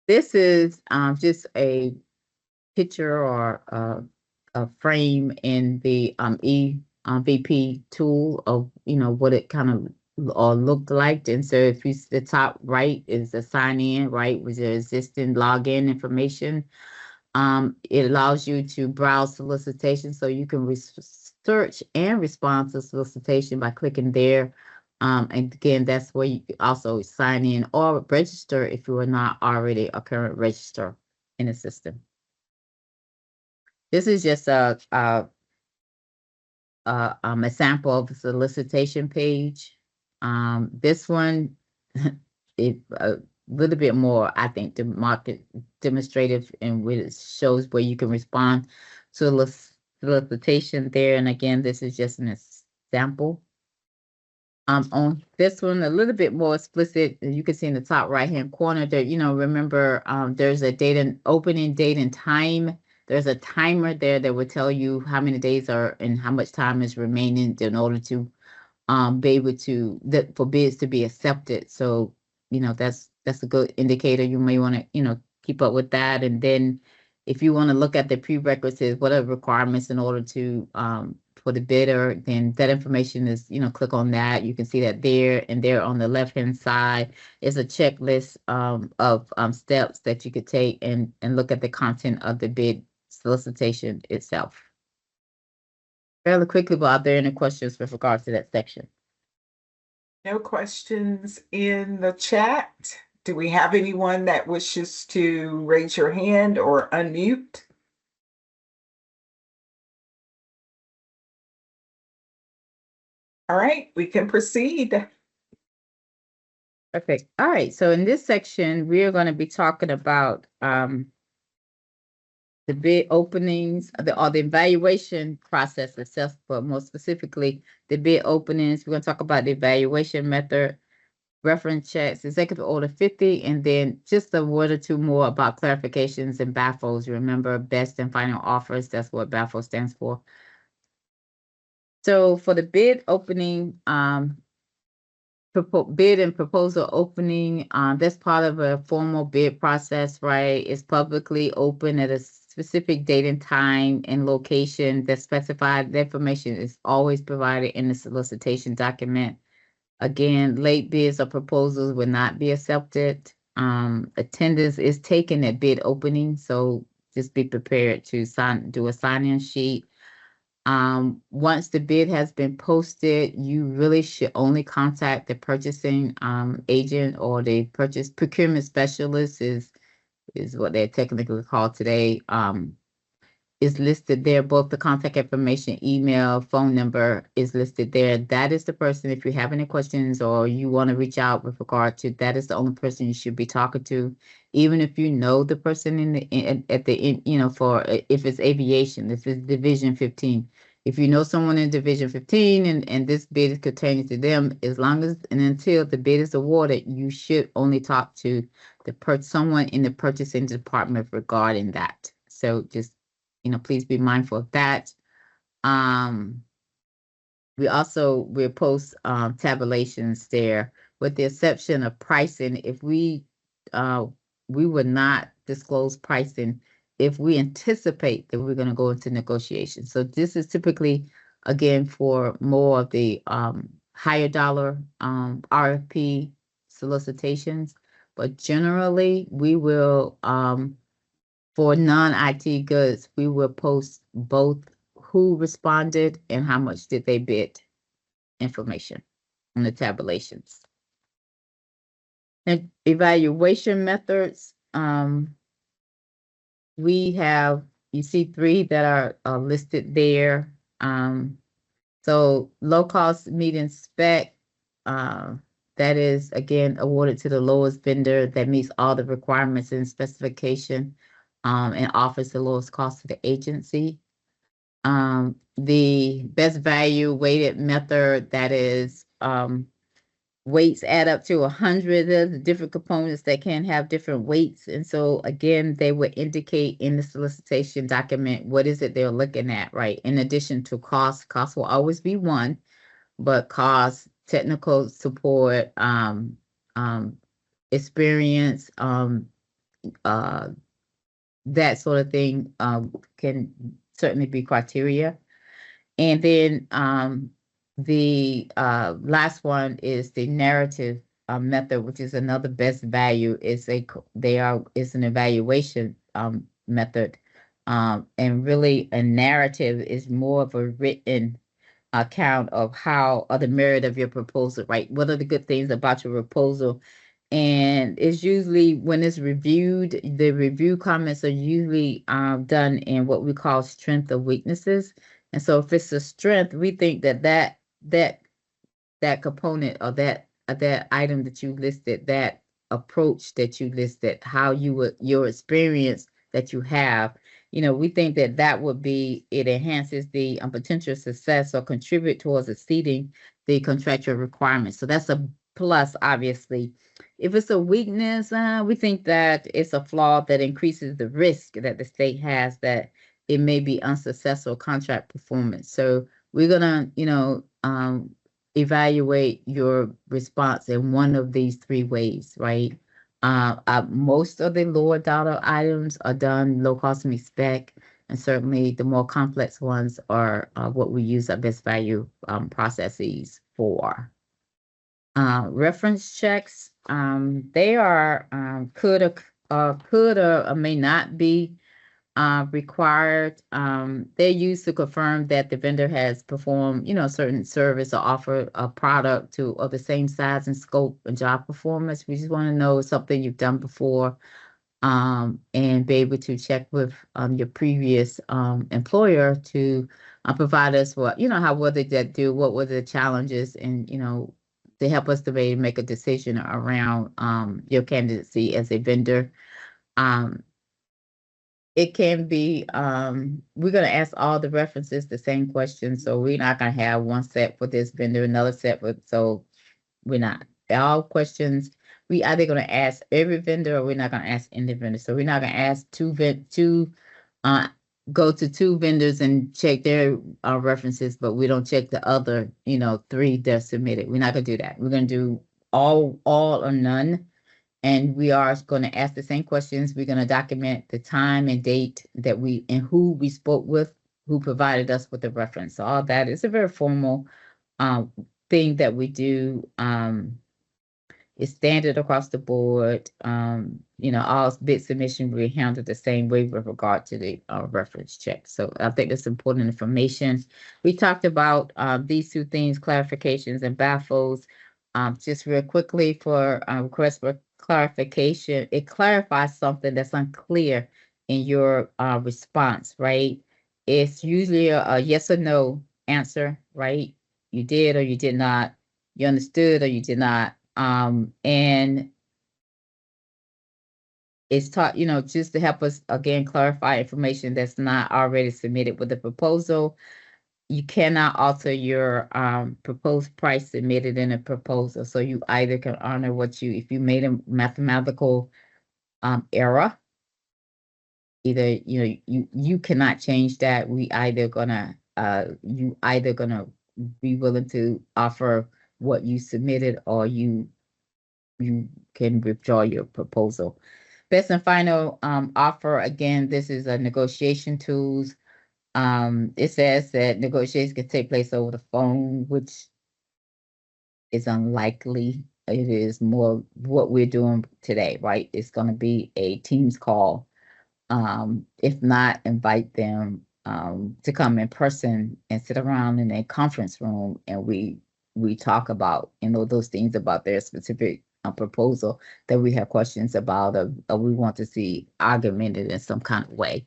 S1: This is just a picture or a frame in the EVP tool of, what it kind of looked like. And so if you, the top right is the sign in, right, with the existing login information. It allows you to browse solicitation, so you can search and respond to solicitation by clicking there. And again, that's where you can also sign in or register if you are not already a current register in the system. This is just a sample of the solicitation page. This one, it a little bit more, I think, the market demonstrative, and it shows where you can respond to a solicitation there. And again, this is just an example. On this one, a little bit more explicit. You can see in the top right-hand corner there, remember, there's a opening date and time. There's a timer there that will tell you how many days are and how much time is remaining in order to be able to, for bids to be accepted. So, that's a good indicator. You may want to, keep up with that. And then if you want to look at the prerequisites, what are the requirements in order to, for the bidder, then that information is, click on that. You can see that there, and there on the left-hand side is a checklist of steps that you could take and look at the content of the bid solicitation itself. Fairly quickly, but are there any questions with regards to that section?
S2: No questions in the chat. Do we have anyone that wishes to raise your hand or unmute? All right, we can proceed.
S1: Perfect. All right. So in this section, we are going to be talking about the bid openings, or the evaluation process itself, but more specifically, the bid openings. We're going to talk about the evaluation method, reference checks, Executive Order 50, and then just a word or two more about clarifications and BAFOs. Remember, best and final offers, that's what BAFO stands for. So for the bid opening, bid and proposal opening, that's part of a formal bid process, right? It's publicly open at a specific date and time and location that's specified. The information is always provided in the solicitation document. Again, late bids or proposals will not be accepted. Attendance is taken at bid opening, so just be prepared to do a sign-in sheet. Once the bid has been posted, you really should only contact the purchasing agent, or the procurement specialist is what they're technically called today. Is listed there. Both the contact information, email, phone number is listed there. That is the person, if you have any questions or you want to reach out with regard to, that is the only person you should be talking to. Even if you know the person at the end, for if it's aviation, if it's Division 15, if you know someone in Division 15 and this bid is pertaining to them, as long as and until the bid is awarded, you should only talk to someone in the purchasing department regarding that. So just please be mindful of that. we'll post tabulations there, with the exception of pricing. If we would not disclose pricing if we anticipate that we're going to go into negotiations. So this is typically, again, for more of the higher dollar RFP solicitations. But generally, we will, for non-IT goods, we will post both who responded and how much did they bid information on the tabulations. And evaluation methods, we have, you see 3 that are listed there. So low cost median spec, that is again awarded to the lowest vendor that meets all the requirements and specification, and offers the lowest cost to the agency. The best value weighted method, that is, weights add up to 100 of the different components that can have different weights. And so again, they would indicate in the solicitation document, what is it they're looking at, right? In addition to cost will always be one, but cost, technical support, experience, that sort of thing, can certainly be criteria. And then the last one is the narrative method, which is another best value. Is an evaluation method, and really a narrative is more of a written account of how, or the merit of your proposal, right? What are the good things about your proposal? And it's usually, when it's reviewed, the review comments are usually done in what we call strength or weaknesses. And so if it's a strength, we think that component, or that item that you listed, that approach that you listed, how you would, your experience that you have, we think that would be, it enhances the potential success or contribute towards exceeding the contractual requirements. So that's a plus, obviously. If it's a weakness, we think that it's a flaw that increases the risk that the state has that it may be unsuccessful contract performance. So we're gonna, evaluate your response in one of these 3 ways, right? Most of the lower dollar items are done low cost me spec, and certainly the more complex ones are what we use our best value processes for. Reference checks, they are could or may not be required. They're used to confirm that the vendor has performed, certain service or offer a product of the same size and scope and job performance. We just want to know something you've done before, and be able to check with your previous employer to provide us what did that do, what were the challenges, and to help us to make a decision around your candidacy as a vendor. It can be, we're going to ask all the references the same question. So we're not going to have one set for this vendor, another set so we're not. All questions, we either going to ask every vendor, or we're not going to ask any vendor. So we're not going to ask go to 2 vendors and check their references, but we don't check the other, 3 that are submitted. We're not going to do that. We're going to do all or none. And we are going to ask the same questions. We're going to document the time and date and who we spoke with, who provided us with the reference. So all that is a very formal thing that we do. It's standard across the board. All bid submission will be handled the same way with regard to the reference check. So I think that's important information. We talked about these 2 things, clarifications and baffles. Just real quickly, for request for clarification, it clarifies something that's unclear in your response, right? It's usually a yes or no answer, right? You did or you did not. You understood or you did not. And it's taught, just to help us again clarify information that's not already submitted with the proposal. You cannot alter your proposed price submitted in a proposal. So you either can honor if you made a mathematical error, either you cannot change that. You either gonna be willing to offer what you submitted, or you can withdraw your proposal. Best and final offer, again, this is a negotiation tools. It says that negotiations can take place over the phone, which is unlikely. It is more what we're doing today, right? It's going to be a Teams call. If not, invite them to come in person and sit around in a conference room, and we talk about, those things about their specific proposal that we have questions about, or we want to see augmented in some kind of way.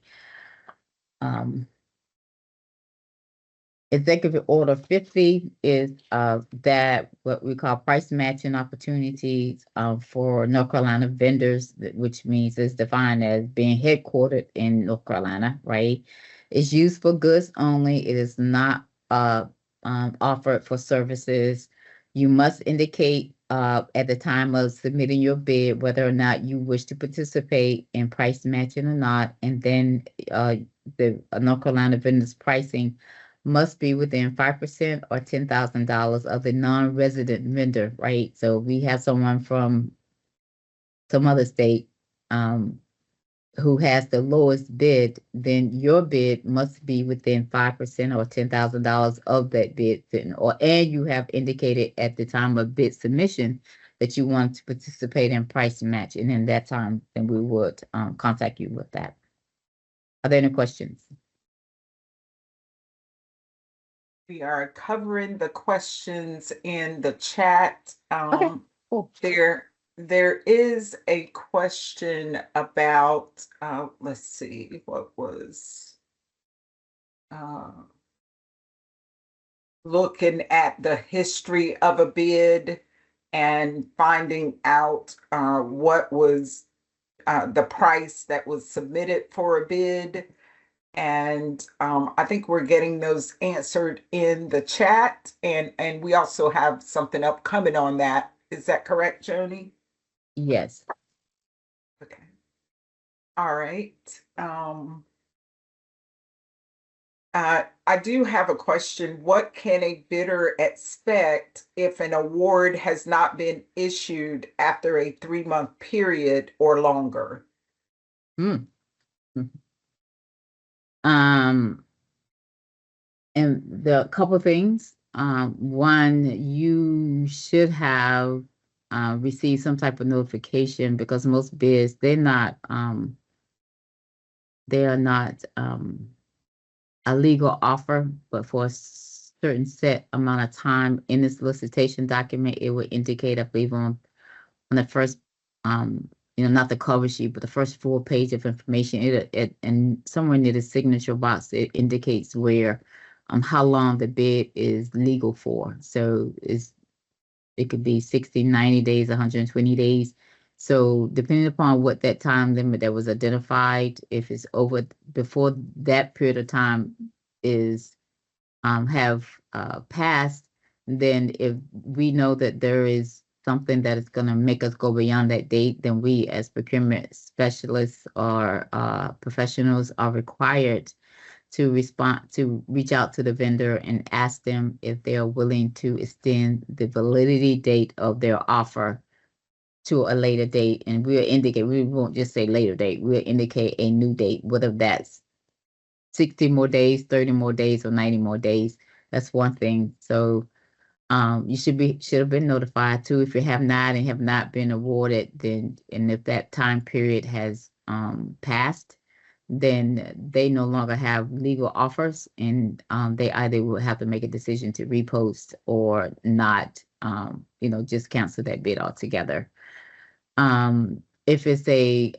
S1: Executive Order 50 is that what we call price matching opportunities for North Carolina vendors, which means it's defined as being headquartered in North Carolina, right? It's used for goods only. It is not offered for services. You must indicate at the time of submitting your bid whether or not you wish to participate in price matching or not, and then the North Carolina vendors pricing must be within 5% or $10,000 of the non-resident vendor, right? So we have someone from some other state who has the lowest bid, then your bid must be within 5% or $10,000 of that bid, and you have indicated at the time of bid submission that you want to participate in price match, and in that time, then we would contact you with that. Are there any questions?
S2: We are covering the questions in the chat.
S1: Okay, cool.
S2: There is a question about, let's see, what was looking at the history of a bid and finding out what was the price that was submitted for a bid. And I think we're getting those answered in the chat, and we also have something upcoming on that. Is that correct, Joni?
S1: Yes.
S2: Okay. All right. I do have a question. What can a bidder expect if an award has not been issued after a 3-month period or longer?
S1: And the couple things. One, you should have received some type of notification, because most bids, they are not a legal offer, but for a certain set amount of time in the solicitation document, it would indicate, I believe, on the first not the cover sheet, but the first full page of information, it and somewhere near the signature box, it indicates where how long the bid is legal for. So it could be 60, 90 days, 120 days. So depending upon what that time limit that was identified, if it's over before that period of time is have passed, then if we know that there is something that is going to make us go beyond that date, then we as procurement specialists or professionals are required to reach out to the vendor and ask them if they are willing to extend the validity date of their offer to a later date. And we'll indicate, we won't just say later date, we'll indicate a new date, whether that's 60 more days, 30 more days, or 90 more days. That's one thing. So you should have been notified too. If you have not and have not been awarded, then, and if that time period has passed, then they no longer have legal offers, and they either will have to make a decision to repost or not, just cancel that bid altogether. If it's a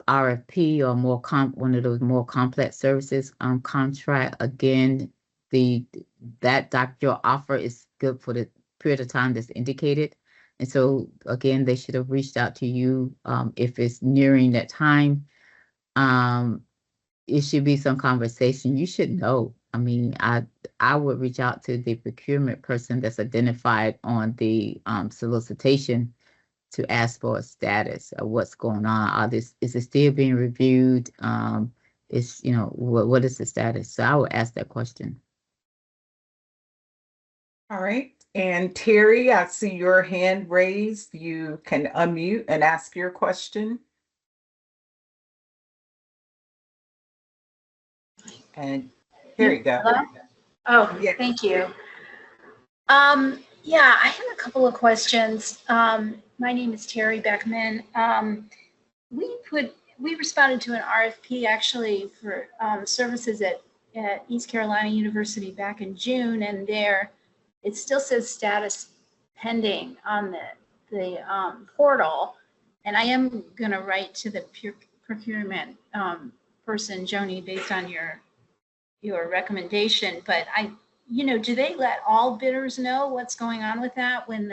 S1: RFP or one of those more complex services contract, again, your offer is good for the period of time that's indicated. And so again, they should have reached out to you if it's nearing that time. It should be some conversation. You should know. I mean, I would reach out to the procurement person that's identified on the solicitation to ask for a status of what's going on. Is it still being reviewed? What is the status? So I would ask that question.
S2: All right. And Terry, I see your hand raised. You can unmute and ask your question. And here you go.
S5: Hello? Oh,
S2: Yeah.
S5: thank you. Yeah, I have a couple of questions. My name is Terry Beckman. We responded to an RFP actually for services at East Carolina University back in June, and there it still says status pending on the portal. And I am going to write to the procurement person, Joni, based on your recommendation, but do they let all bidders know what's going on with that when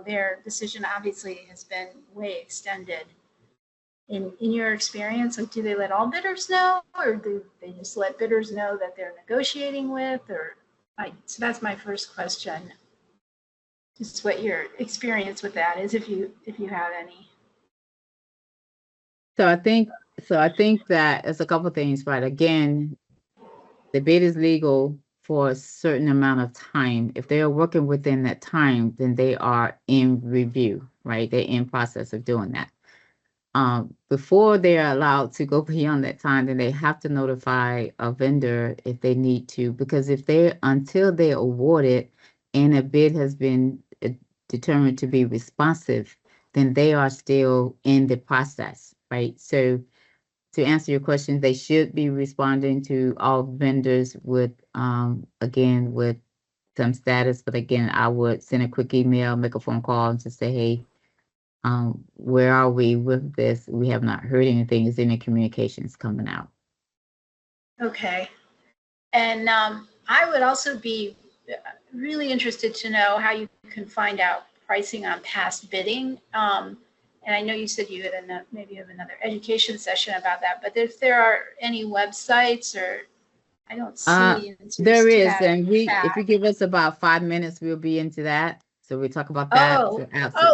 S5: their decision obviously has been way extended? In your experience, like, do they let all bidders know, or do they just let bidders know that they're negotiating with, so that's my first question. Just what your experience with that is, if you have any.
S1: So I think that it's a couple things, right? Again, the bid is legal for a certain amount of time. If they are working within that time, then they are in review, right? They're in process of doing that. Before they are allowed to go beyond that time, then they have to notify a vendor if they need to, because until they're awarded and a bid has been determined to be responsive, then they are still in the process, right? So to answer your question, they should be responding to all vendors with some status. But again, I would send a quick email, make a phone call, and just say, hey, where are we with this? We have not heard anything. Is any communications coming out?
S5: Okay. And I would also be really interested to know how you can find out pricing on past bidding. And I know you said you had maybe have another education session about that, but if there are any websites, or I don't see
S1: there is, and if you give us about 5 minutes, we'll be into that. So we'll talk about that.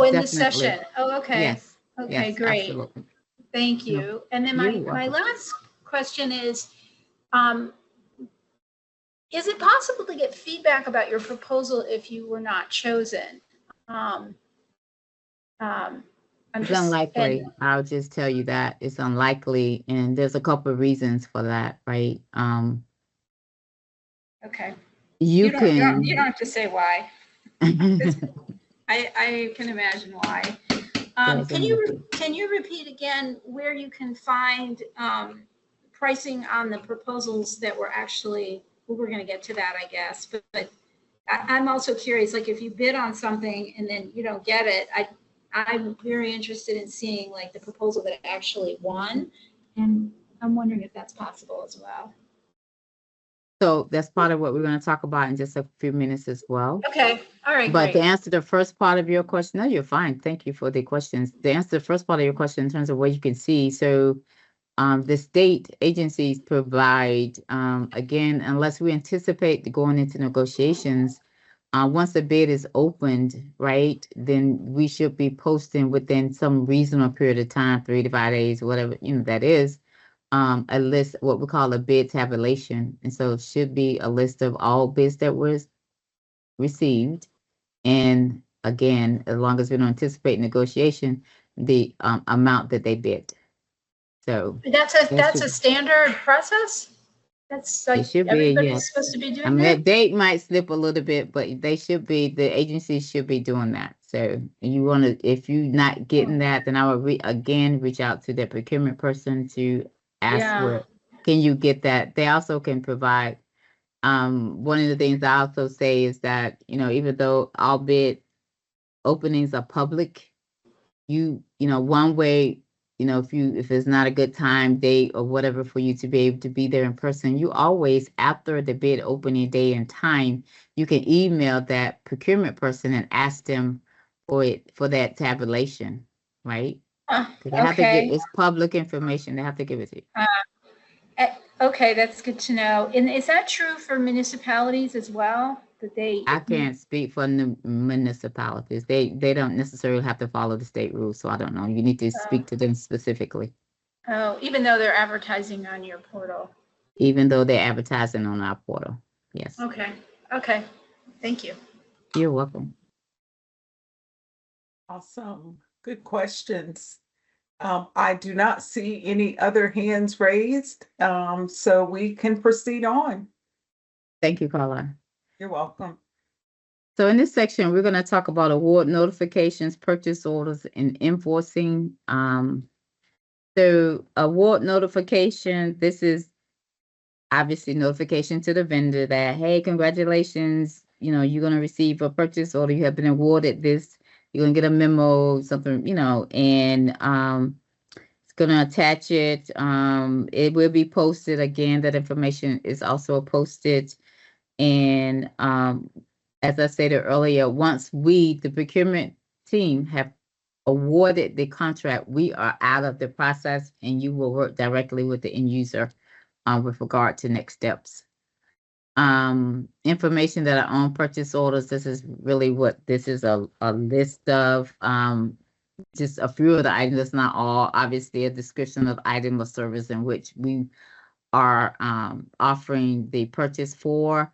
S5: In this session. Oh, okay.
S1: Yes.
S5: Okay,
S1: yes,
S5: great.
S1: Absolutely.
S5: Thank you.
S1: No,
S5: and then my last question is it possible to get feedback about your proposal if you were not chosen?
S1: It's unlikely. I'll just tell you that it's unlikely, and there's a couple of reasons for that, right?
S5: Okay.
S1: You don't
S5: have to say why. I can imagine why. Can you repeat again where you can find pricing on the proposals that were actually? We're going to get to that, I guess. But I'm also curious, like, if you bid on something and then you don't get it, I'm very interested in seeing like the proposal that actually won, and I'm wondering if that's possible as well.
S1: So that's part of what we're going to talk about in just a few minutes as well.
S5: Okay. All right.
S1: But
S5: great.
S1: to answer the first part of your question, no, you're fine. Thank you for the questions. To answer the first part of your question in terms of what you can see, so the state agencies provide, again, unless we anticipate going into negotiations, once the bid is opened, right, then we should be posting within some reasonable period of time, 3 to 5 days, whatever, that is, a list, what we call a bid tabulation. And so it should be a list of all bids that was received. And again, as long as we don't anticipate negotiation, the amount that they bid. So
S5: that's a standard process. That's like everybody's supposed to be doing.
S1: I mean, that date might slip a little bit, but the agencies should be doing that. So if you're not getting that, then I would reach out to the procurement person to ask can you get that? They also can provide. One of the things I also say is that, even though all bid openings are public, one way, if it's not a good time, date, or whatever for you to be able to be there in person, you always, after the bid opening day and time, you can email that procurement person and ask them for that tabulation, right?
S5: Okay.
S1: It's public information. They have to give it to you.
S5: Okay, that's good to know. And is that true for municipalities as well? I
S1: can't speak for the municipalities. They don't necessarily have to follow the state rules, so I don't know. You need to speak to them specifically.
S5: Oh, even though they're advertising on your portal.
S1: Even though they're advertising on our portal, yes.
S5: Okay. Okay, thank you.
S1: You're welcome.
S2: Awesome. Good questions. I do not see any other hands raised, so we can proceed on.
S1: Thank you, Carla.
S2: You're welcome.
S1: So in this section, we're going to talk about award notifications, purchase orders, and invoicing. So award notification, this is obviously notification to the vendor that, hey, congratulations, you're going to receive a purchase order. You have been awarded this. You're going to get a memo, something, and it's going to attach it. It will be posted. Again, that information is also posted. And as I stated earlier, once we, the procurement team, have awarded the contract, we are out of the process, and you will work directly with the end user with regard to next steps. Information that are on purchase orders, this is really what this is a list of. Just a few of the items, it's not all, obviously a description of item or service in which we are offering the purchase for.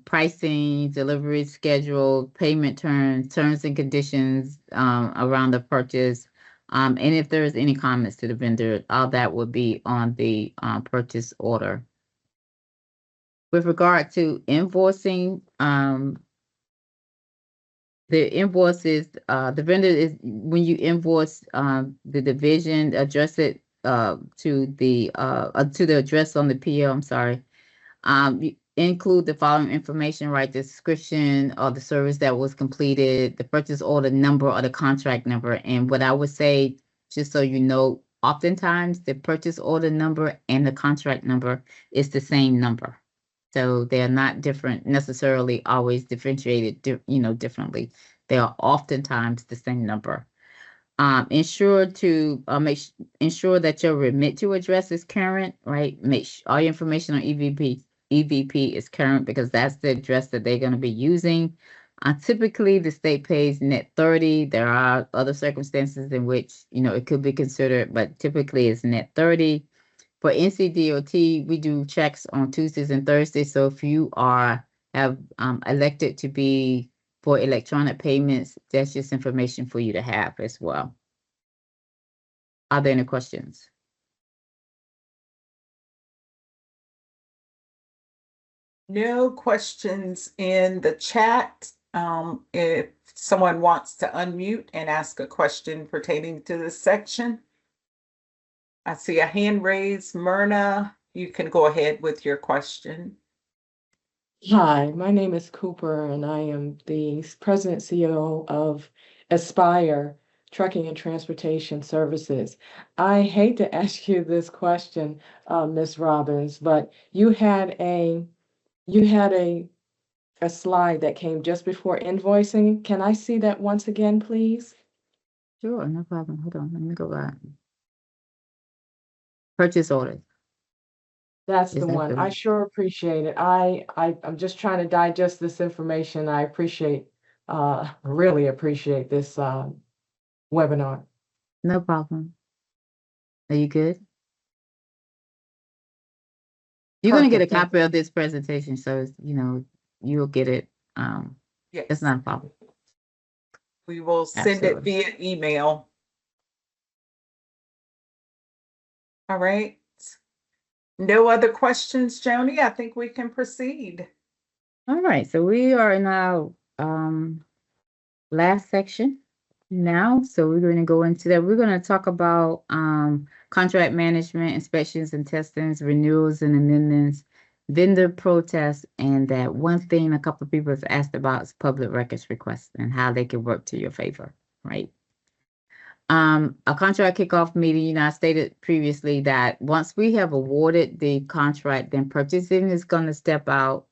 S1: Pricing, delivery schedule, payment terms and conditions around the purchase. And if there's any comments to the vendor, all that would be on the purchase order. With regard to invoicing, the invoices, the vendor is, when you invoice the division, address it to the address on the PO, I'm sorry. You include the following information, right? The description of the service that was completed, the purchase order number or the contract number. And what I would say, just so you know, oftentimes the purchase order number and the contract number is the same number. So they're not different, necessarily always differentiated, differently. They are oftentimes the same number. Ensure that your remit to address is current, right? Make sure all your information on EVP is current, because that's the address that they're going to be using. Typically, the state pays net 30. There are other circumstances in which, it could be considered, but typically it's net 30. For NCDOT, we do checks on Tuesdays and Thursdays. So if you have elected to be for electronic payments, that's just information for you to have as well. Are there any questions?
S2: No questions in the chat. If someone wants to unmute and ask a question pertaining to this section. I see a hand raised. Myrna, you can go ahead with your question.
S6: Hi, my name is Cooper, and I am the President CEO of Aspire Trucking and Transportation Services. I hate to ask you this question, Ms. Robbins, but you had a slide that came just before invoicing. Can I see that once again, please?
S1: Sure, no problem. Hold on, let me go back. Purchase orders.
S6: That's
S1: Is
S6: the
S1: that
S6: one.
S1: the
S6: I
S1: one?
S6: sure appreciate it. I'm just trying to digest this information. I really appreciate this webinar.
S1: No problem. Are you good? You're going to get a
S6: Perfect, thank
S1: copy of this presentation, so you'll get it.
S2: Yes,
S1: It's not a problem.
S2: we will send it
S1: Absolutely.
S2: via email. All right. No other questions, Joni? I think we can proceed.
S1: All right, so we are in our last section now. So we're going to go into that. We're going to talk about contract management, inspections and testings, renewals and amendments, vendor protests, and that one thing a couple of people have asked about is public records requests and how they can work to your favor, right? A contract kickoff meeting, I stated previously that once we have awarded the contract, then purchasing is going to step out,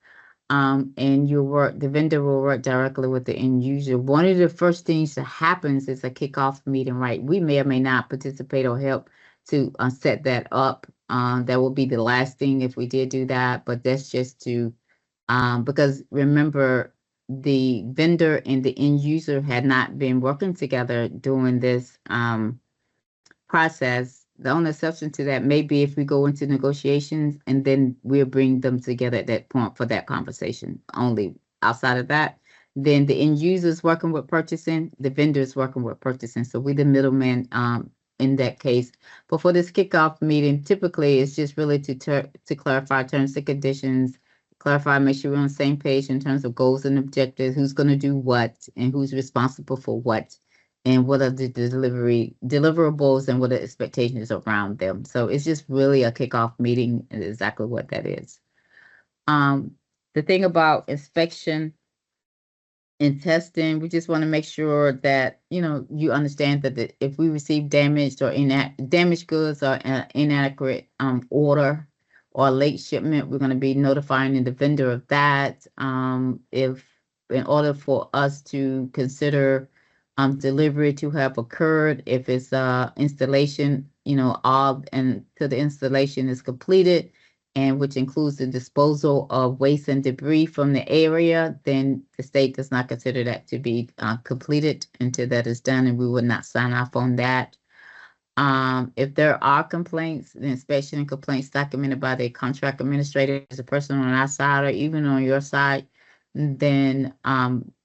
S1: and the vendor will work directly with the end user. One of the first things that happens is a kickoff meeting, right? We may or may not participate or help to set that up. That will be the last thing if we did do that, but that's just to, because remember, the vendor and the end user had not been working together during this process the only exception to that may be if we go into negotiations and then we'll bring them together at that point for that conversation. Only outside of that, then the end users working with purchasing, the vendors working with purchasing. So we the middleman in that case. But for this kickoff meeting, typically it's just really to clarify terms and conditions, clarify, make sure we're on the same page in terms of goals and objectives, who's going to do what and who's responsible for what, and what are the deliverables and what are the expectations around them. So it's just really a kickoff meeting, and exactly what that is. The thing about inspection and testing, we just want to make sure that, you know, you understand that if we receive damaged or damaged goods or inaccurate order or late shipment, we're going to be notifying the vendor of that. If in order for us to consider delivery to have occurred, if it's installation, you know, till the installation is completed, and which includes the disposal of waste and debris from the area, then the state does not consider that to be completed until that is done, and we would not sign off on that. If there are complaints, the inspection and complaints documented by the contract administrator as a person on our side or even on your side, then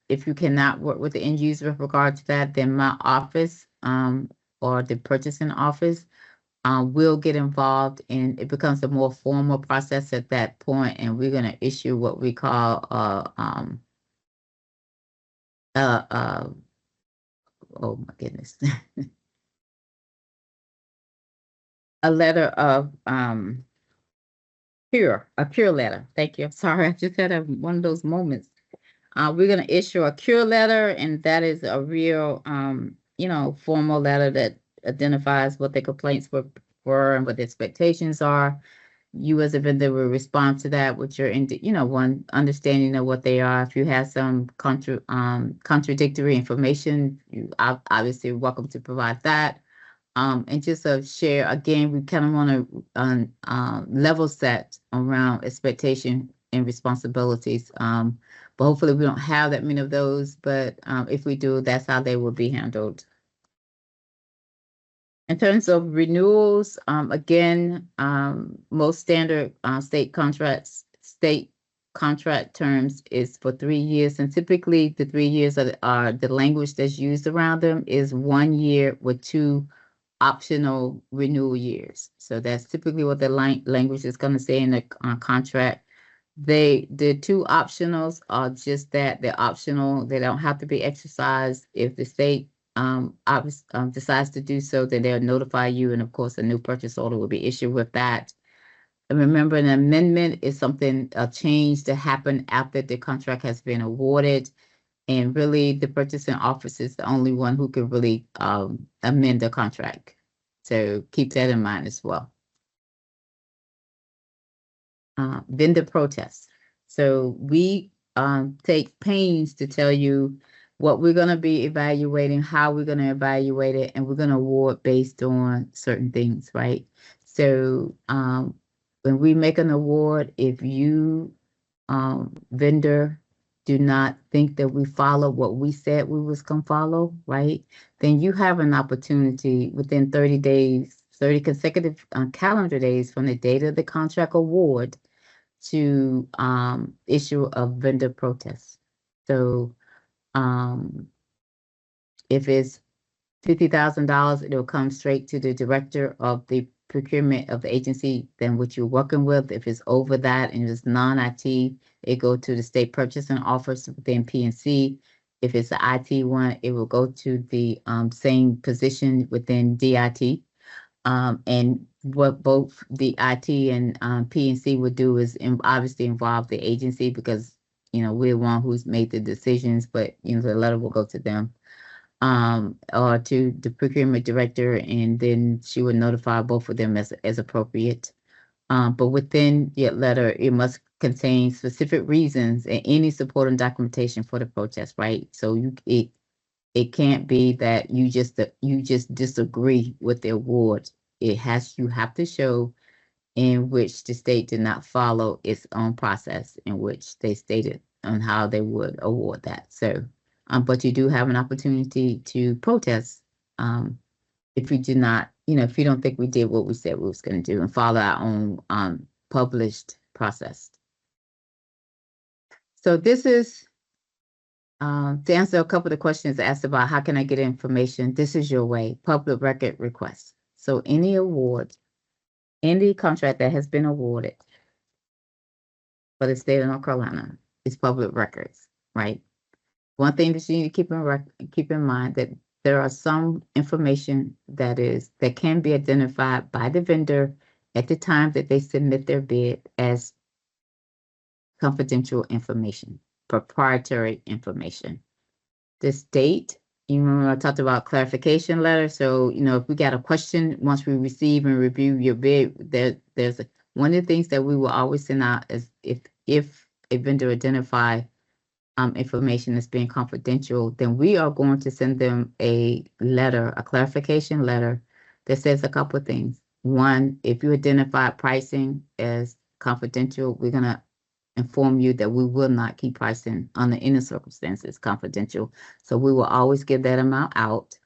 S1: if you cannot work with the end user with regard to that, then my office or the purchasing office will get involved, and it becomes a more formal process at that point, and we're going to issue what we call oh my goodness, a letter of a cure letter. Thank you. I'm sorry, I just had one of those moments. We're going to issue a cure letter, and that is a real you know, formal letter that identifies what the complaints were and what the expectations are. You as a vendor will respond to that with your, you know, one understanding of what they are. If you have some contradictory information, you obviously welcome to provide that. And just share again, we kind of want to level set around expectation and responsibilities. But hopefully we don't have that many of those. But if we do, that's how they will be handled. In terms of renewals, again, most standard state contract terms is for 3 years, and typically the 3 years are the language that's used around them is 1 year with 2 optional renewal years. So that's typically what the language is going to say in the contract. The 2 optionals are just that, they're optional. They don't have to be exercised. If the state decides to do so, then they'll notify you, and of course a new purchase order will be issued with that. And remember, an amendment is something, a change to happen after the contract has been awarded, and really the purchasing office is the only one who can really amend the contract. So keep that in mind as well. Vendor protests. So we take pains to tell you what we're going to be evaluating, how we're going to evaluate it, and we're going to award based on certain things, right? So when we make an award, if you, vendor, do not think that we follow what we said we was going to follow, right? Then you have an opportunity within 30 days, 30 consecutive calendar days from the date of the contract award to issue a vendor protest. So if it's $50,000, it'll come straight to the director of the procurement of the agency than what you're working with. If it's over that and it's non-IT, it go to the state purchasing office within PNC. If it's an IT one, it will go to the same position within DIT. And what both the IT and PNC would do is obviously involve the agency, because you know we're one who's made the decisions, but you know the letter will go to them. Or to the procurement director, and then she would notify both of them as appropriate. But within your letter, it must contain specific reasons and any supporting documentation for the protest, right? So it can't be that you just disagree with the award. You have to show in which the state did not follow its own process in which they stated on how they would award that. So but you do have an opportunity to protest if you do not if you don't think we did what we said we was going to do and follow our own published process. So this is to answer a couple of the questions asked about how can I get information. This is your way, public record request. So any award, any contract that has been awarded for the state of North Carolina is public records, right? One thing that you need to keep in mind that there are some information that can be identified by the vendor at the time that they submit their bid as confidential information, proprietary information. The state, you remember I talked about clarification letter. So, if we got a question, once we receive and review your bid, there's one of the things that we will always send out is if a vendor identify information that's being confidential, then we are going to send them a letter, a clarification letter that says a couple of things. One, if you identify pricing as confidential, we're going to inform you that we will not keep pricing under any circumstances confidential. So we will always give that amount out.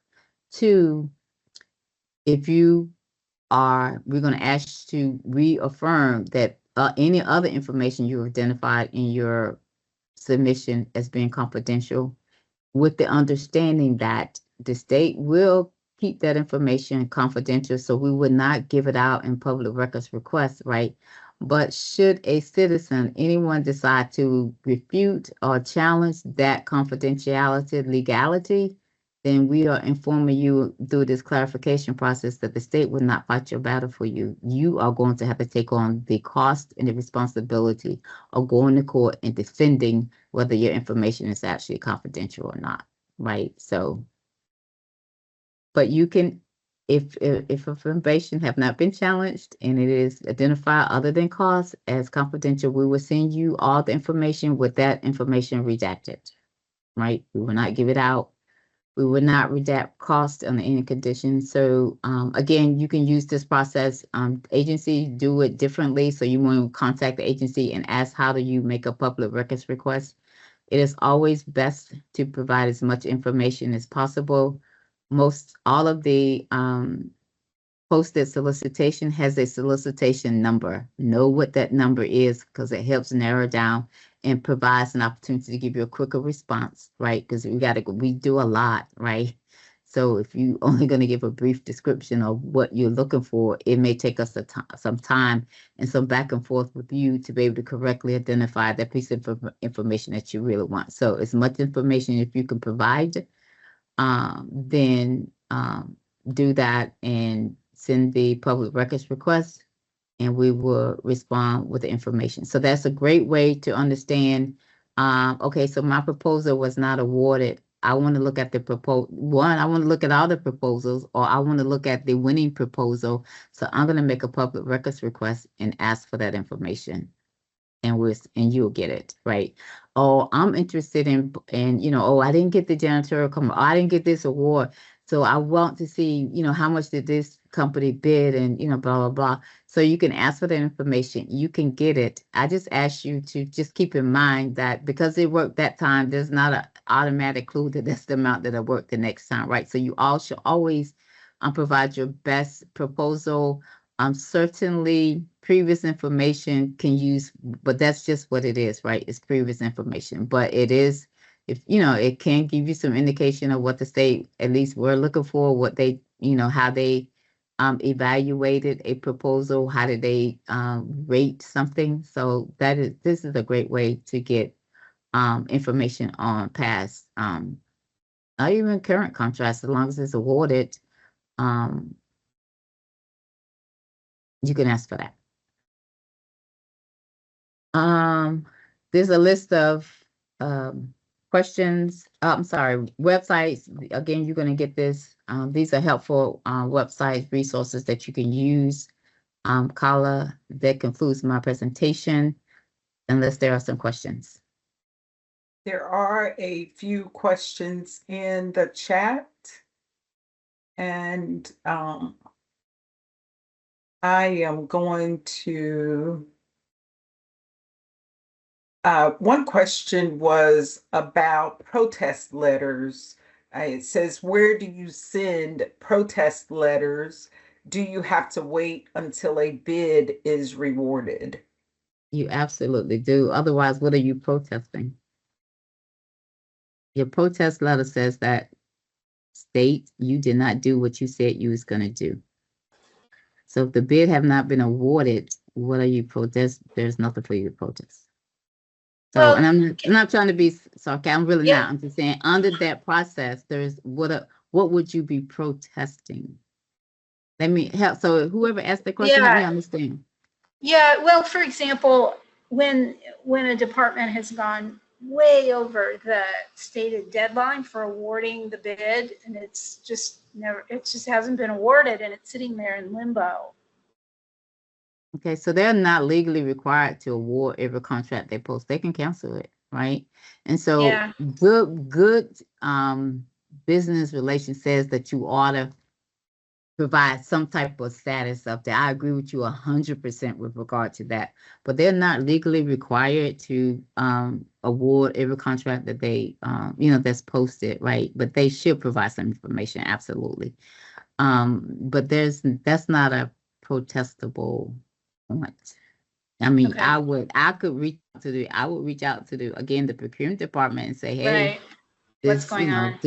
S1: Two, if we're going to ask you to reaffirm that any other information you identified in your submission as being confidential, with the understanding that the state will keep that information confidential, so we would not give it out in public records requests, right? But should a citizen, anyone decide to refute or challenge that confidentiality, legality, then we are informing you through this clarification process that the state will not fight your battle for you. You are going to have to take on the cost and the responsibility of going to court and defending whether your information is actually confidential or not, right? So, but you can, if information have not been challenged and it is identified other than cost as confidential, we will send you all the information with that information redacted, right? We will not give it out. We would not redact cost under any condition. So again, you can use this process. Agencies do it differently. So you want to contact the agency and ask, how do you make a public records request? It is always best to provide as much information as possible. All of the posted solicitation has a solicitation number. Know what that number is, because it helps narrow down and provides an opportunity to give you a quicker response, right? Because we do a lot, right? So if you only going to give a brief description of what you're looking for, it may take us some time and some back and forth with you to be able to correctly identify that piece of information that you really want. So as much information if you can provide, then do that and send the public records request, and we will respond with the information. So that's a great way to understand. Okay, so my proposal was not awarded. I want to look at the I want to look at all the proposals, or I want to look at the winning proposal. So I'm going to make a public records request and ask for that information, and you'll get it, right? Oh, I'm interested in I didn't get the janitorial I didn't get this award. So I want to see, how much did this company bid and, blah, blah, blah. So you can ask for that information. You can get it. I just ask you to just keep in mind that because it worked that time, there's not an automatic clue that that's the amount that I worked the next time, right? So you all should always provide your best proposal. Certainly previous information can use, but that's just what it is, right? It's previous information, but it is, it can give you some indication of what the state at least were looking for, what they, how they evaluated a proposal, how did they rate something. So this is a great way to get information on past, not even current contracts, as long as it's awarded, you can ask for that. There's a list of questions. I'm sorry, websites. Again, you're going to get this. These are helpful website resources that you can use. Carla, that concludes my presentation, unless there are some questions.
S2: There are a few questions in the chat, and I am going to. One question was about protest letters. It says, where do you send protest letters do you have to wait until a bid is rewarded?
S1: You absolutely do. Otherwise, what are you protesting? Your protest letter says that state you did not do what you said you was going to do. So if the bid have not been awarded, what are you protest? There's nothing for you to protest. So,
S5: Well,
S1: and I'm not trying to be sarcastic. I'm really
S5: Yeah.
S1: not. I'm just saying under that process, there's what would you be protesting? Let me help. So whoever asked the question, let me
S5: Yeah.
S1: understand.
S5: Yeah, well, for example, when a department has gone way over the stated deadline for awarding the bid, and it just hasn't been awarded, and it's sitting there in limbo.
S1: Okay, so they're not legally required to award every contract they post. They can cancel it, right? And so
S5: Yeah.
S1: good business relations says that you ought to provide some type of status up there. I agree with you 100% with regard to that, but they're not legally required to award every contract that they that's posted, right? But they should provide some information, absolutely. But that's not a protestable point. I mean,
S5: Okay.
S1: I would reach out to the procurement department and say, hey,
S5: Right. What's
S1: this,
S5: going on?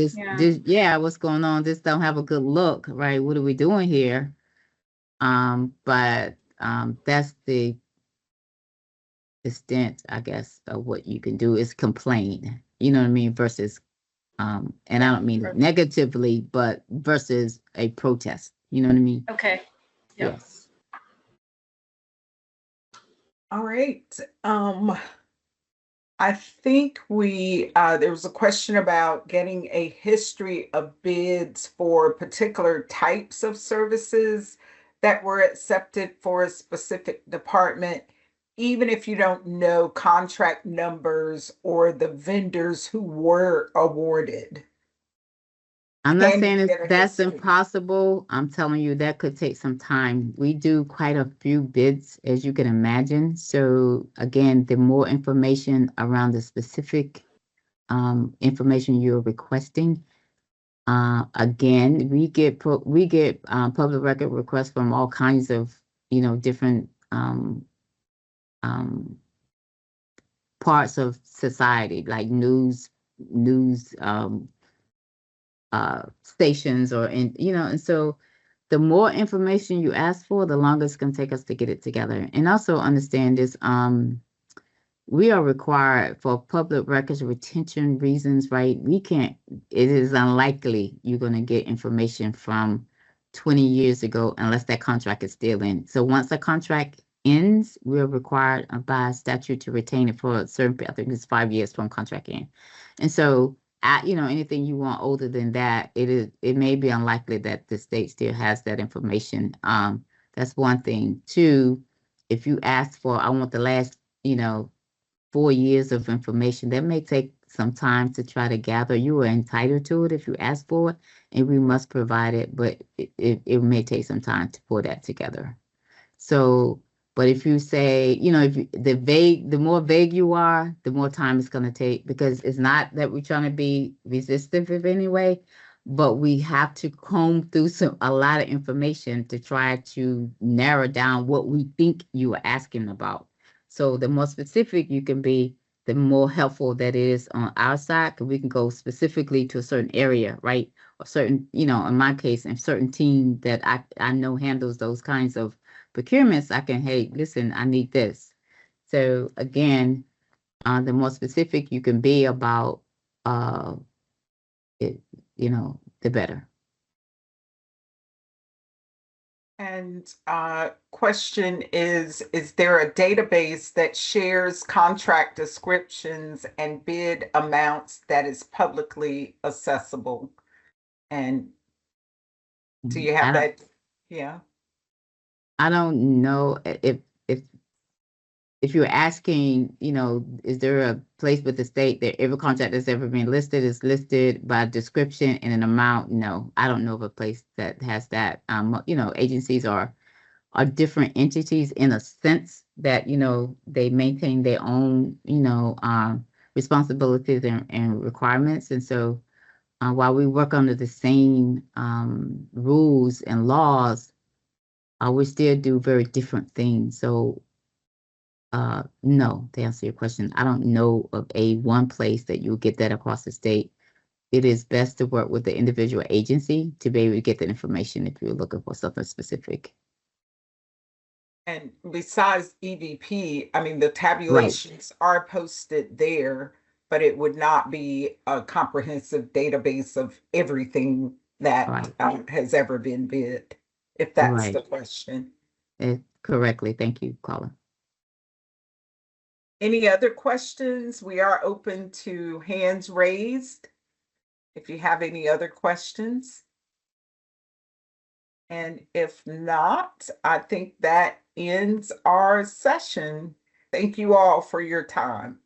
S1: yeah, what's going on? This don't have a good look, right? What are we doing here? But that's the extent, I guess, of what you can do is complain. You know what I mean? Versus, and I don't mean it negatively, but versus a protest. You know what I mean?
S5: Okay. Yep.
S1: Yes.
S2: All right. I think there was a question about getting a history of bids for particular types of services that were accepted for a specific department, even if you don't know contract numbers or the vendors who were awarded.
S1: I'm not
S2: Can
S1: saying
S2: you get a
S1: that's
S2: history?
S1: impossible. I'm telling you that could take some time. We do quite a few bids, as you can imagine. So again, the more information around the specific information you're requesting. Again, we get public record requests from all kinds of different parts of society, like news stations and so the more information you ask for, the longer it's going to take us to get it together. And also understand this, we are required for public records retention reasons, right? It is unlikely you're going to get information from 20 years ago unless that contract is still in. So once a contract ends, we're required by statute to retain it for a certain, I think it's 5 years from contract end. And so anything you want older than that, it may be unlikely that the state still has that information. That's one thing. Two, if you ask for, I want the last, 4 years of information, that may take some time to try to gather. You are entitled to it if you ask for it, and we must provide it, but it may take some time to pull that together. So, but if you say, the more vague you are, the more time it's going to take, because it's not that we're trying to be resistive in any way, but we have to comb through a lot of information to try to narrow down what we think you are asking about. So the more specific you can be, the more helpful that is on our side, because we can go specifically to a certain area, right? Or certain, in my case, a certain team that I know handles those kinds of procurements. I can, hey, listen, I need this. So again, the more specific you can be about it, the better.
S2: And question is there a database that shares contract descriptions and bid amounts that is publicly accessible? And do you have that? Yeah.
S1: I don't know if you're asking, is there a place with the state that every contract that's ever been listed is listed by description and an amount? No, I don't know of a place that has that. Agencies are different entities in a sense that, they maintain their own, responsibilities and requirements. And so while we work under the same rules and laws, we still do very different things. So, no, to answer your question, I don't know of one place that you'll get that across the state. It is best to work with the individual agency to be able to get that information if you're looking for something specific.
S2: And besides EVP, I mean, the tabulations are posted there, but it would not be a comprehensive database of everything that
S1: Right.
S2: has ever been bid, if that's the
S1: Right.
S2: question.
S1: Correctly. Thank you, Colin.
S2: Any other questions? We are open to hands raised. If you have any other questions. And if not, I think that ends our session. Thank you all for your time.